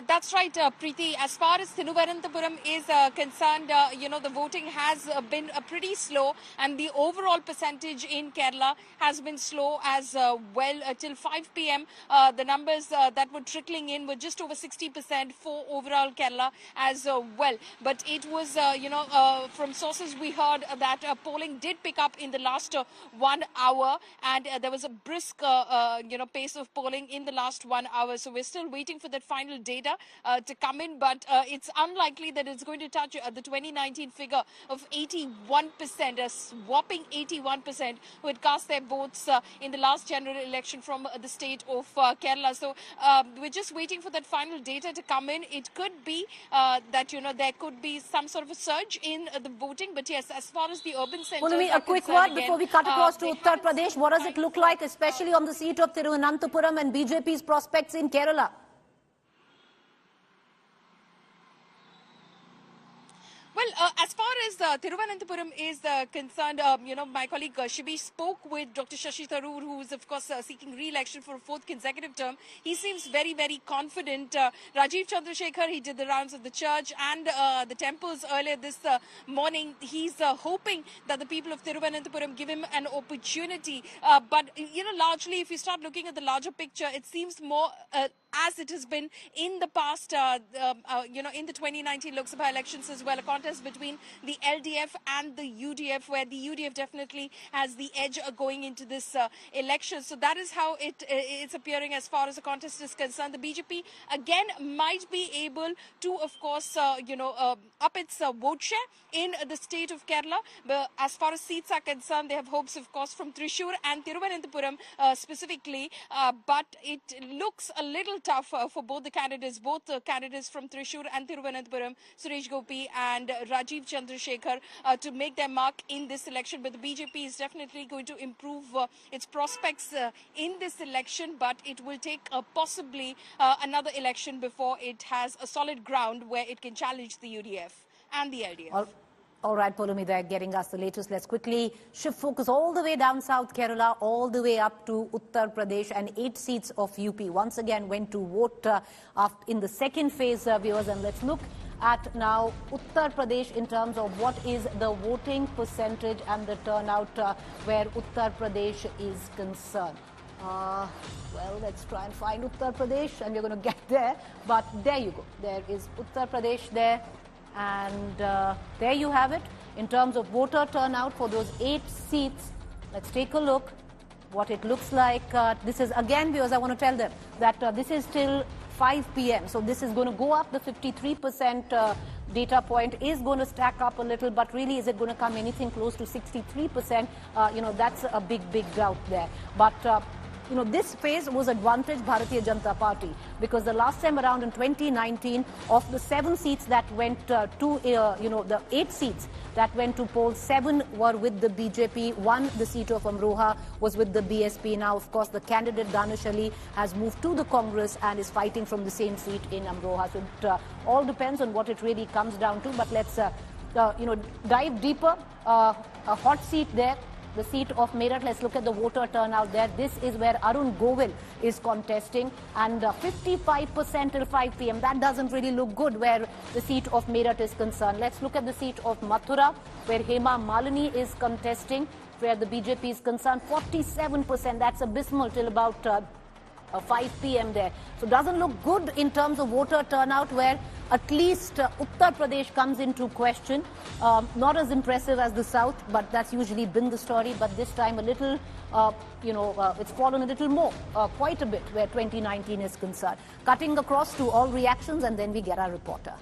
That's right, Preeti. As far as Thiruvananthapuram is concerned, the voting has been pretty slow, and the overall percentage in Kerala has been slow as well. Till 5 p.m., the numbers that were trickling in were just over 60% for overall Kerala as well. But it was, from sources we heard that polling did pick up in the last 1 hour, and there was a brisk, pace of polling in the last 1 hour. So we're still waiting for that final data to come in, but it's unlikely that it's going to touch the 2019 figure of 81%, a whopping 81% who had cast their votes in the last general election from the state of Kerala. So we're just waiting for that final data to come in. It could be that, there could be some sort of a surge in the voting, but yes, as far as the urban centers Poulomi, a quick word before we cut across to Uttar Pradesh. What does it look like, especially on the seat of Thiruvananthapuram and BJP's prospects in Kerala? Well, as far as Thiruvananthapuram is concerned, my colleague Shibi spoke with Dr. Shashi Tharoor, who is, of course, seeking re-election for a fourth consecutive term. He seems very, very confident. Rajiv Chandrasekhar, he did the rounds of the church and the temples earlier this morning. He's hoping that the people of Thiruvananthapuram give him an opportunity. But, largely, if you start looking at the larger picture, it seems more as it has been in the past, in the 2019 Lok Sabha elections as well, a contest between the LDF and the UDF, where the UDF definitely has the edge going into this election. So that is how it's appearing as far as the contest is concerned. The BJP, again, might be able to, of course, up its vote share in the state of Kerala. But as far as seats are concerned, they have hopes, of course, from Thrissur and Thiruvananthapuram specifically. But it looks a little tough for both the candidates, from Thrissur and Thiruvananthapuram, Suresh Gopi and Rajiv Chandrasekhar, to make their mark in this election. But the BJP is definitely going to improve its prospects in this election, but it will take possibly another election before it has a solid ground where it can challenge the UDF and the LDF. All right, Poulomi, they're getting us the latest. Let's quickly shift focus all the way down south Kerala, all the way up to Uttar Pradesh, and 8 seats of UP once again went to vote in the second phase, viewers. And let's look at now Uttar Pradesh in terms of what is the voting percentage and the turnout where Uttar Pradesh is concerned. Well, let's try and find Uttar Pradesh, and we're going to get there. But there you go. There is Uttar Pradesh there. And there you have it in terms of voter turnout for those 8 seats. Let's take a look what it looks like. This is again, viewers, I want to tell them that this is till 5 p.m. So this is going to go up. The 53% data point is going to stack up a little, but really is it going to come anything close to 63%? That's a big doubt there. But this phase was advantage Bharatiya Janata Party, because the last time around in 2019, of the 7 seats that went the 8 seats that went to polls, 7 were with the BJP. 1, the seat of Amroha, was with the BSP. Now, of course, the candidate Danish Ali has moved to the Congress and is fighting from the same seat in Amroha. So it all depends on what it really comes down to. But let's dive deeper. A hot seat there, the seat of Meerut. Let's look at the voter turnout there. This is where Arun Govil is contesting, and 55% till 5 p.m. That doesn't really look good where the seat of Meerut is concerned. Let's look at the seat of Mathura, where Hema Malini is contesting, where the BJP is concerned. 47%. That's abysmal till about 5 p.m. there. So doesn't look good in terms of voter turnout, where at least Uttar Pradesh comes into question. Not as impressive as the South, but that's usually been the story. But this time a little, it's fallen a little more, quite a bit, where 2019 is concerned. Cutting across to all reactions, and then we get our reporter.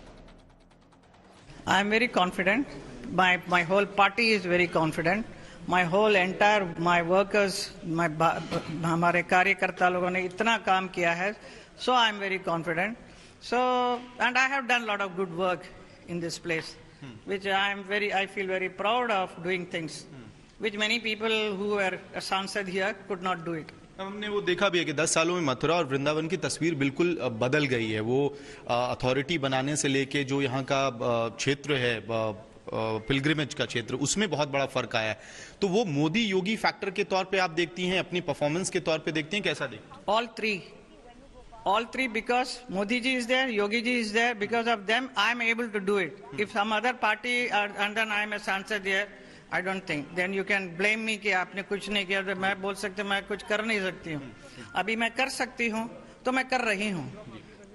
I am very confident. My whole party is very confident. My whole entire, my workers, हमारे कार्यकर्ता लोगों ने इतना काम किया है, so I am very confident. So, and I have done a lot of good work in this place, which I feel very proud of doing things, which many people who were a Sansad here could not do it. हमने वो देखा भी है कि 10 सालों में मथुरा और वृंदावन की तस्वीर बिल्कुल बदल गई है। वो अथॉरिटी बनाने से लेके जो यहाँ का क्षेत्र है, पिलग्रिमेज का क्षेत्र, उसमें बहुत बड़ा फर्क आया है। तो वो मोदी योगी फैक्टर के तौर पे आप देखती हैं, अपनी परफॉर्मेंस के तौर पे देखती हैं, कैसा देखती हैं? All three, because Modi ji is there, Yogi ji is there. Because of them, I am able to do it. If some other party and then I am a Sansad here, I don't think. Then you can blame me कि आपने कुछ नहीं किया, तो मैं बोल सकते मैं कुछ कर नहीं सकती हूँ। अभी मैं कर सकती हूँ, तो मैं कर रही हूँ।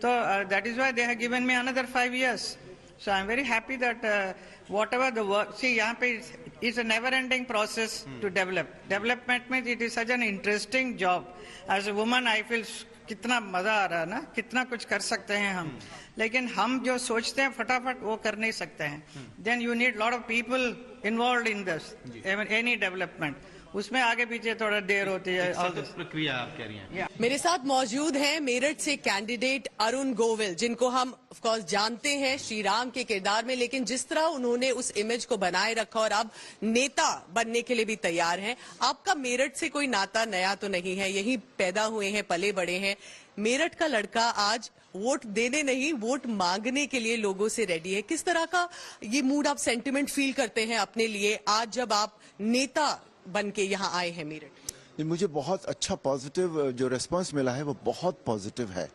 तो that is why they have given me another 5 years. So I am very happy that whatever the work, see, यहाँ पे is a never-ending process to develop. Development means it is such an interesting job. As a woman, I feel कितना मजा आ रहा है ना, कितना कुछ कर सकते हैं हम, लेकिन हम जो सोचते हैं फटाफट वो कर नहीं सकते हैं. Then you need lot of people involved in this, any development. उसमें आगे पीछे थोड़ा देर होती है. प्रक्रिया आप कह रही हैं. मेरे साथ मौजूद हैं मेरठ से कैंडिडेट अरुण गोविल, जिनको हम ऑफ कोर्स जानते हैं श्री राम के किरदार में, लेकिन जिस तरह उन्होंने उस इमेज को बनाए रखा और अब नेता बनने के लिए भी तैयार हैं. आपका मेरठ से कोई नाता नया तो नहीं है, यही पैदा हुए हैं, पले बड़े हैं. मेरठ का लड़का आज वोट देने नहीं, वोट मांगने के लिए लोगों से रेडी है. किस तरह का ये मूड, आप सेंटिमेंट फील करते हैं अपने लिए आज जब आप नेता बन के यहाँ आए हैं मेरठ? मुझे बहुत अच्छा पॉजिटिव जो रिस्पांस मिला है वो बहुत पॉजिटिव है.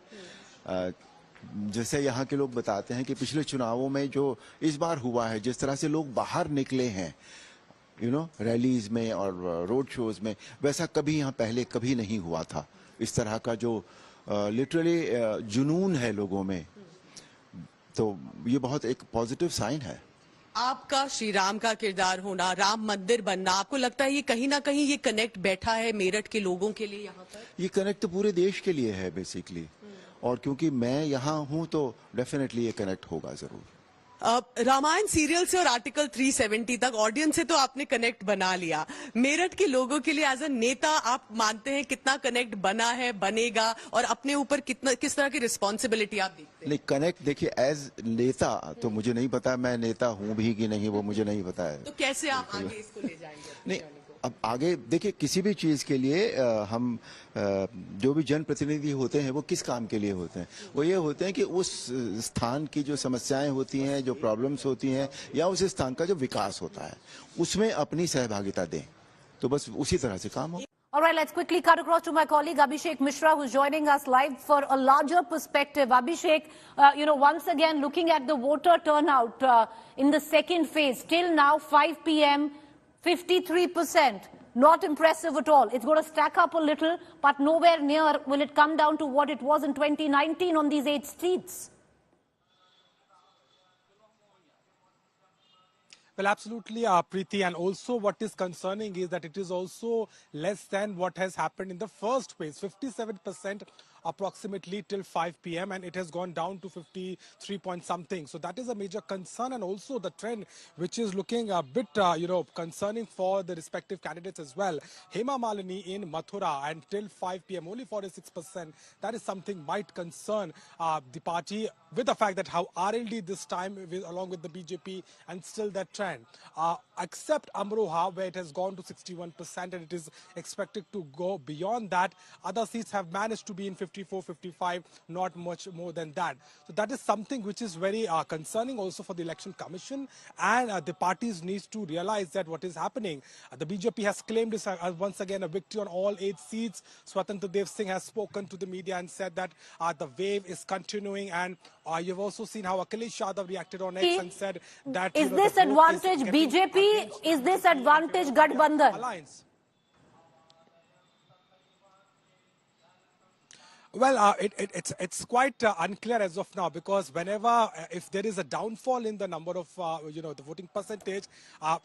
जैसे यहाँ के लोग बताते हैं कि पिछले चुनावों में जो इस बार हुआ है, जिस तरह से लोग बाहर निकले हैं, रैलीज में और रोड शोज में, वैसा कभी यहाँ पहले कभी नहीं हुआ था. इस तरह का जो लिटरली जुनून है लोगों में, तो ये बहुत एक पॉजिटिव साइन है. आपका श्री राम का किरदार होना, राम मंदिर बनना, आपको लगता है ये कहीं ना कहीं ये कनेक्ट बैठा है मेरठ के लोगों के लिए यहाँ पर? ये कनेक्ट तो पूरे देश के लिए है बेसिकली, और क्योंकि मैं यहाँ हूँ तो डेफिनेटली ये कनेक्ट होगा जरूर. रामायण सीरियल से और आर्टिकल 370 तक ऑडियंस से तो आपने कनेक्ट बना लिया. मेरठ के लोगों के लिए एज अ नेता आप मानते हैं कितना कनेक्ट बना है, बनेगा, और अपने ऊपर किस तरह की रिस्पॉन्सिबिलिटी आप देखते हैं? नहीं, कनेक्ट देखिए, एज नेता तो मुझे नहीं पता मैं नेता हूँ भी कि नहीं, वो मुझे नहीं पता है. तो कैसे आप आगे इसको ले जाएंगे? नहीं, अब आगे देखिए, किसी भी चीज के लिए हम जो भी जनप्रतिनिधि होते हैं वो किस काम के लिए होते हैं? वो ये होते हैं कि उस स्थान की जो समस्याएं होती हैं, जो प्रॉब्लम्स होती हैं, या उस स्थान का जो विकास होता है, उसमें अपनी सहभागिता दें. तो बस उसी तरह से काम हो. All right, let's quickly cut across to my colleague Abhishek Mishra, who's joining us live for a larger perspective. Abhishek, once again, looking at the voter turnout in the second phase, till now 5 p.m., 53%. Not impressive at all. It's going to stack up a little, but nowhere near will it come down to what it was in 2019 on these 8 seats. Well, absolutely, Preeti, and also what is concerning is that it is also less than what has happened in the first phase. 57% approximately till 5 p.m. and it has gone down to 53 point something. So that is a major concern, and also the trend which is looking a bit concerning for the respective candidates as well. Hema Malini in Mathura and till 5 p.m. only 46%. That is something might concern the party, with the fact that how RLD this time along with the BJP and still that trend. Except Amroha, where it has gone to 61% and it is expected to go beyond that. Other seats have managed to be in 54, 55, not much more than that. So that is something which is very concerning also for the Election Commission, and the parties need to realize that what is happening. The BJP has claimed this once again a victory on all 8 seats. Swatantra Dev Singh has spoken to the media and said that the wave is continuing, and you've also seen how Akhilesh Yadav reacted on X and said that... Is this advantage BJP? Is this advantage Gathbandhan? Alliance. Well, it's quite unclear as of now, because whenever if there is a downfall in the number of the voting percentage,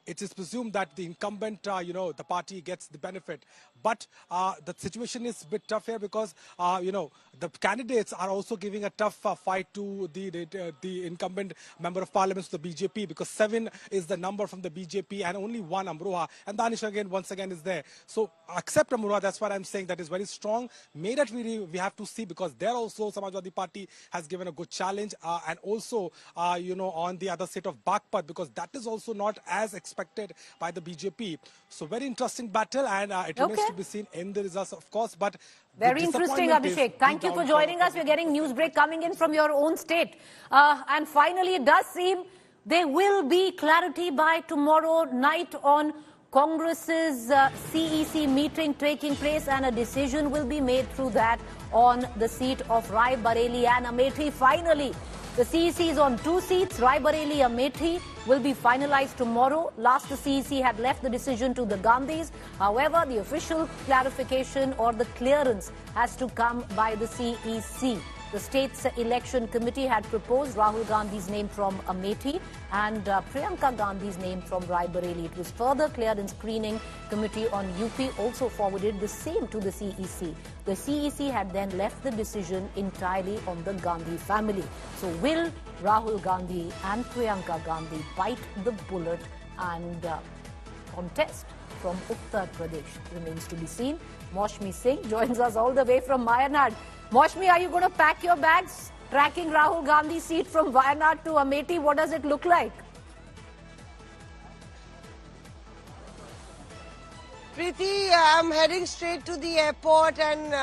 it is presumed that the incumbent the party gets the benefit. But the situation is a bit tough here, because the candidates are also giving a tough fight to the incumbent member of parliament, the BJP, because 7 is the number from the BJP and only 1 Amroha, and Danish once again is there. So except Amroha, that's what I'm saying, that is very strong. Meerut we have to see, because there also Samajwadi Party has given a good challenge, and also on the other state of Bagpat, because that is also not as expected by the BJP. So very interesting battle, and it remains to be seen in the results, of course. But very interesting, Abhishek. Thank you for joining us. We're getting news break coming in from your own state. And finally, it does seem there will be clarity by tomorrow night on Congress's CEC meeting taking place, and a decision will be made through that on the seat of Rae Bareli and Amethi. Finally, the CEC is on 2 seats. Rae Bareli, Amethi will be finalized tomorrow. Last, the CEC had left the decision to the Gandhis. However, the official clarification or the clearance has to come by the CEC. The state's election committee had proposed Rahul Gandhi's name from Amethi and Priyanka Gandhi's name from Rae Bareli. It was further cleared in screening committee on UP, also forwarded the same to the CEC. The CEC had then left the decision entirely on the Gandhi family. So will Rahul Gandhi and Priyanka Gandhi bite the bullet and contest from Uttar Pradesh? Remains to be seen. Moshmi Singh joins us all the way from Wayanad. Moshmi, are you going to pack your bags, tracking Rahul Gandhi's seat from Wayanad to Amethi? What does it look like? Preeti, I'm heading straight to the airport, and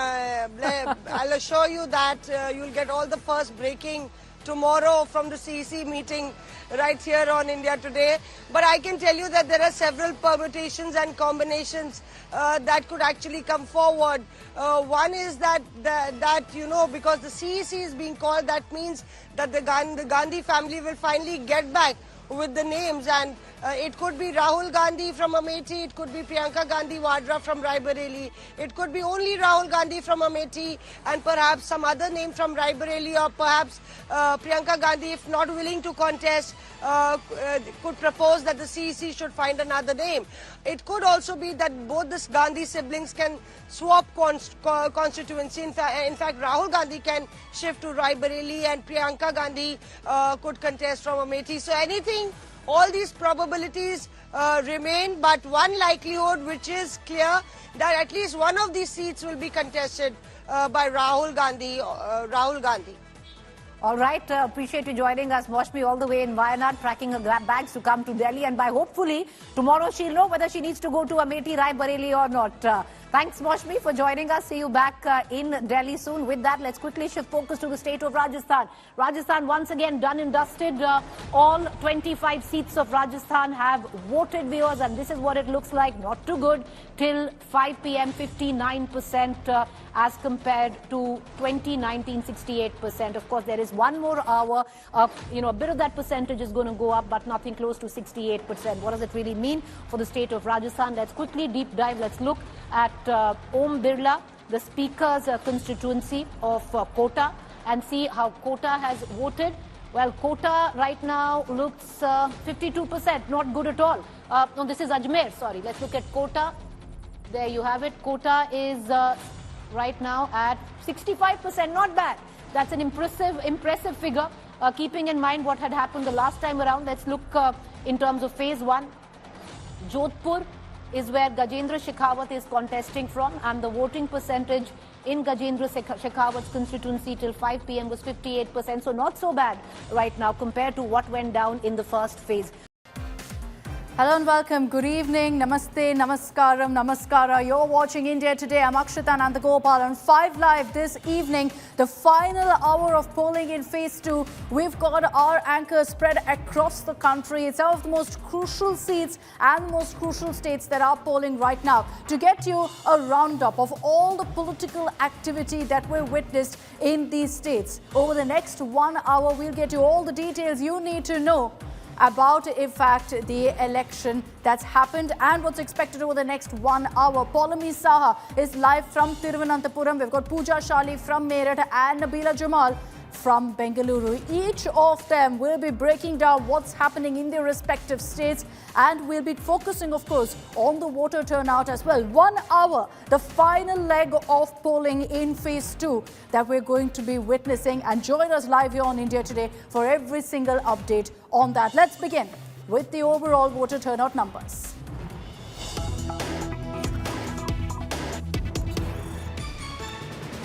I'll assure you that you'll get all the first breaking tomorrow from the CEC meeting right here on India Today. But I can tell you that there are several permutations and combinations that could actually come forward. One is that because the CEC is being called, that means that the Gandhi family will finally get back with the names, and it could be Rahul Gandhi from Amethi, it could be Priyanka Gandhi Vadra from Rae Bareli, it could be only Rahul Gandhi from Amethi and perhaps some other name from Rae Bareli, or perhaps Priyanka Gandhi, if not willing to contest, could propose that the CEC should find another name. It could also be that both the Gandhi siblings can swap constituency. In fact, Rahul Gandhi can shift to Rae Bareli and Priyanka Gandhi could contest from Amethi. So anything, all these probabilities remain, but one likelihood which is clear, that at least one of these seats will be contested by Rahul Gandhi. All right, appreciate you joining us, Moshmi, all the way in Wayanad, packing her bags to come to Delhi, and by hopefully tomorrow she'll know whether she needs to go to Amethi, Rae Bareli or not. Thanks, Moshmi, for joining us. See you back in Delhi soon. With that, let's quickly shift focus to the state of Rajasthan. Rajasthan, once again, done and dusted. All 25 seats of Rajasthan have voted, viewers, and this is what it looks like. Not too good. Till 5 p.m., 59% as compared to 2019, 68%. Of course, there is one more hour. A bit of that percentage is going to go up, but nothing close to 68%. What does it really mean for the state of Rajasthan? Let's quickly deep dive. Let's look at Om Birla, the Speaker's constituency of Kota, and see how Kota has voted. Well, Kota right now looks 52%, not good at all. No, this is Ajmer, sorry. Let's look at Kota. There you have it. Kota is right now at 65%. Not bad. That's an impressive figure. Keeping in mind what had happened the last time around, let's look in terms of phase 1. Jodhpur is where Gajendra Shekhawat is contesting from, and the voting percentage in Gajendra Shekhawat's constituency till 5 p.m. was 58%. So not so bad right now compared to what went down in the first phase. Hello and welcome. Good evening. Namaste, namaskaram, namaskara. You're watching India Today. I'm Akshita Nandagopal on 5 Live this evening. The final hour of polling in phase 2. We've got our anchors spread across the country. It's some of the most crucial seats and most crucial states that are polling right now. To get you a roundup of all the political activity that we witnessed in these states. Over the next 1 hour, we'll get you all the details you need to know about, in fact, the election that's happened and what's expected over the next 1 hour. Paulami Saha is live from Thiruvananthapuram. We've got Pooja Shali from Meerut and Nabila Jamal from Bengaluru. Each of them will be breaking down what's happening in their respective states, and we'll be focusing, of course, on the voter turnout as well. 1 hour, the final leg of polling in phase 2 that we're going to be witnessing. And join us live here on India Today for every single update on that. Let's begin with the overall voter turnout numbers.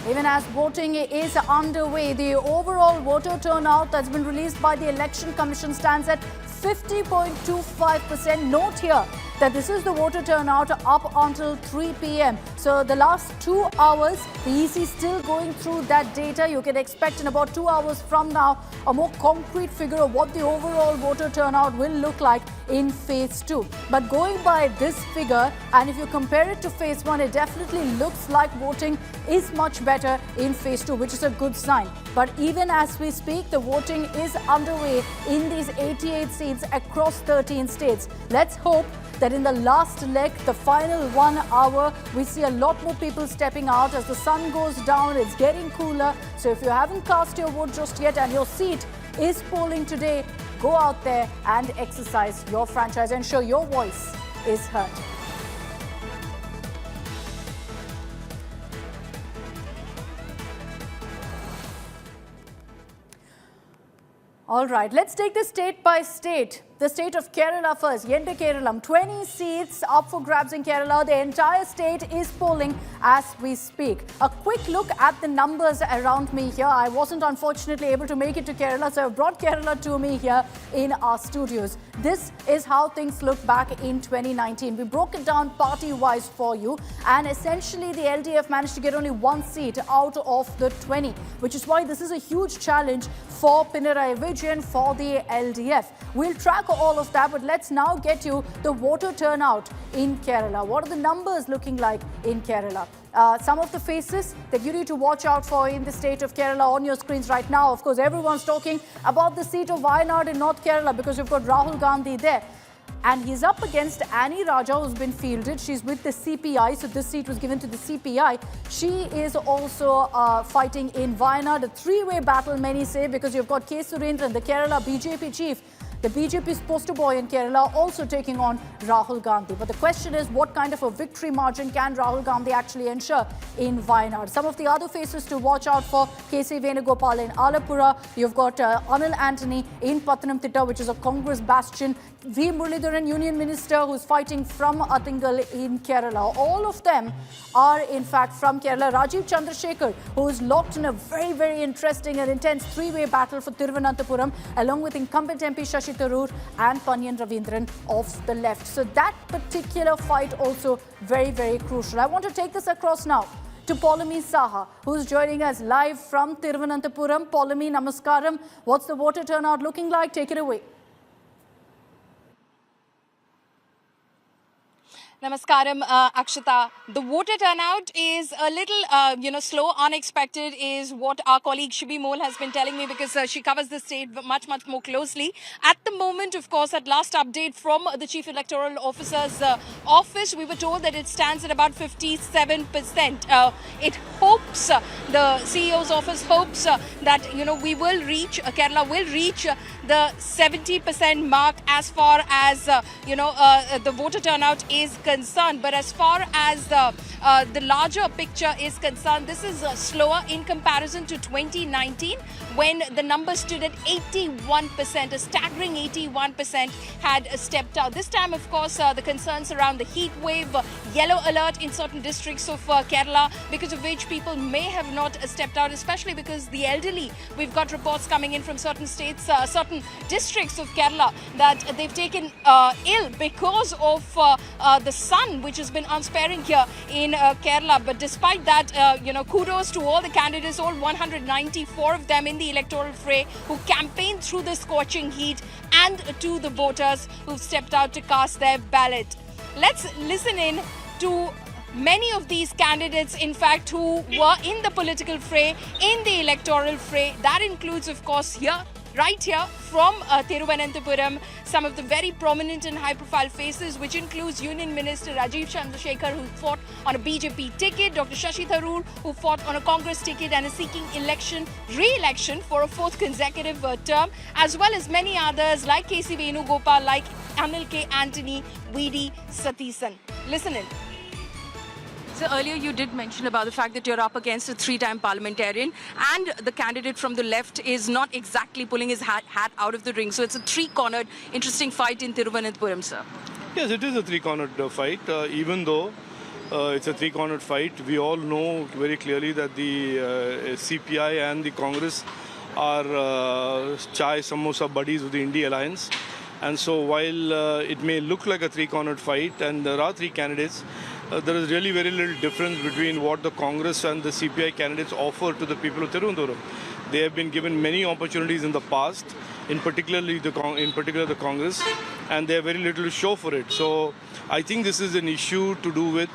Even as voting is underway, the overall voter turnout that's been released by the Election Commission stands at 50.25%. Note here that this is the voter turnout up until 3 p.m. So the last 2 hours, the EC is still going through that data. You can expect in about 2 hours from now a more concrete figure of what the overall voter turnout will look like in phase 2. But going by this figure, and if you compare it to phase 1, it definitely looks like voting is much better in phase 2, which is a good sign. But even as we speak, the voting is underway in these 88 seats across 13 states. Let's hope that in the last leg, the final 1 hour, we see a lot more people stepping out as the sun goes down. It's getting cooler. So if you haven't cast your vote just yet and your seat is polling today, go out there and exercise your franchise. Ensure your voice is heard. All right, let's take this state by state. The state of Kerala first. Yende Keralam, 20 seats up for grabs in Kerala. The entire state is polling as we speak. A quick look at the numbers around me here. I wasn't unfortunately able to make it to Kerala, so I've brought Kerala to me here in our studios. This is how things look back in 2019. We broke it down party-wise for you, and essentially the LDF managed to get only 1 seat out of the 20, which is why this is a huge challenge for Pinarayi Vijayan, for the LDF. We'll track all of that, but let's now get you the voter turnout in Kerala. What are the numbers looking like in Kerala? Some of the faces that you need to watch out for in the state of Kerala on your screens right now. Of course, everyone's talking about the seat of Wayanad in North Kerala because you've got Rahul Gandhi there. And he's up against Annie Raja, who's been fielded. She's with the CPI, so this seat was given to the CPI. She is also fighting in Wayanad, a three-way battle, many say, because you've got K. Surendran, the Kerala BJP chief, the BJP's poster boy in Kerala, also taking on Rahul Gandhi. But the question is, what kind of a victory margin can Rahul Gandhi actually ensure in Wayanad? Some of the other faces to watch out for: K.C. Venugopal in Alappuzha. You've got Anil Antony in Pathanamthitta, which is a Congress bastion. V. Muralidharan, Union Minister, who's fighting from Attingal in Kerala. All of them are, in fact, from Kerala. Rajiv Chandrasekhar, who is locked in a very, very interesting and intense three-way battle for Thiruvananthapuram, along with incumbent MP Shashi Tharoor and Panyan Ravindran of the left. So that particular fight also very, very crucial. I want to take this across now to Paulami Saha, who's joining us live from Thiruvananthapuram. Paulami, namaskaram. What's the voter turnout looking like? Take it away. Namaskaram, Akshita. The voter turnout is a little, slow, unexpected, is what our colleague Shibi Mole has been telling me, because she covers the state much, much more closely. At the moment, of course, at last update from the Chief Electoral Officer's office, we were told that it stands at about 57%. It hopes, the CEO's office hopes that, we will reach, Kerala will reach the 70% mark as far as, the voter turnout is concerned. concerned. But as far as the larger picture is concerned, this is slower in comparison to 2019, when the number stood at 81%, a staggering 81% had stepped out. This time, of course, the concerns around the heat wave, yellow alert in certain districts of Kerala, because of which people may have not stepped out, especially because the elderly, we've got reports coming in from certain states, certain districts of Kerala, that they've taken ill because of the sun, which has been unsparing here in Kerala. But despite that, kudos to all the candidates, all 194 of them in the electoral fray, who campaigned through the scorching heat, and to the voters who've stepped out to cast their ballot. Let's listen in to many of these candidates, in fact, who were in the political fray, in the electoral fray. That includes, of course, right here from Thiruvananthapuram, some of the very prominent and high-profile faces, which includes Union Minister Rajiv Chandrasekhar, who fought on a BJP ticket, Dr. Shashi Tharoor, who fought on a Congress ticket and is seeking re-election for a fourth consecutive term, as well as many others like K.C. Venugopal, like Anil K. Antony, V.D. Satheesan. Listen in. So earlier you did mention about the fact that you're up against a three-time parliamentarian, and the candidate from the left is not exactly pulling his hat out of the ring. So it's a three-cornered, interesting fight in Thiruvananthapuram, sir. Yes, it is a three-cornered fight. Even though it's a three-cornered fight, we all know very clearly that the CPI and the Congress are chai samosa buddies with the India Alliance. And so while it may look like a three-cornered fight, and there are three candidates, there is really very little difference between what the Congress and the CPI candidates offer to the people of Thiruvananthapuram. They have been given many opportunities in the past, in particular the Congress, and they have very little to show for it. So I think this is an issue to do with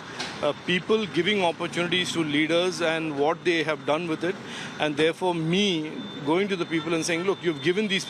people giving opportunities to leaders and what they have done with it, and therefore me going to the people and saying, look, you've given these people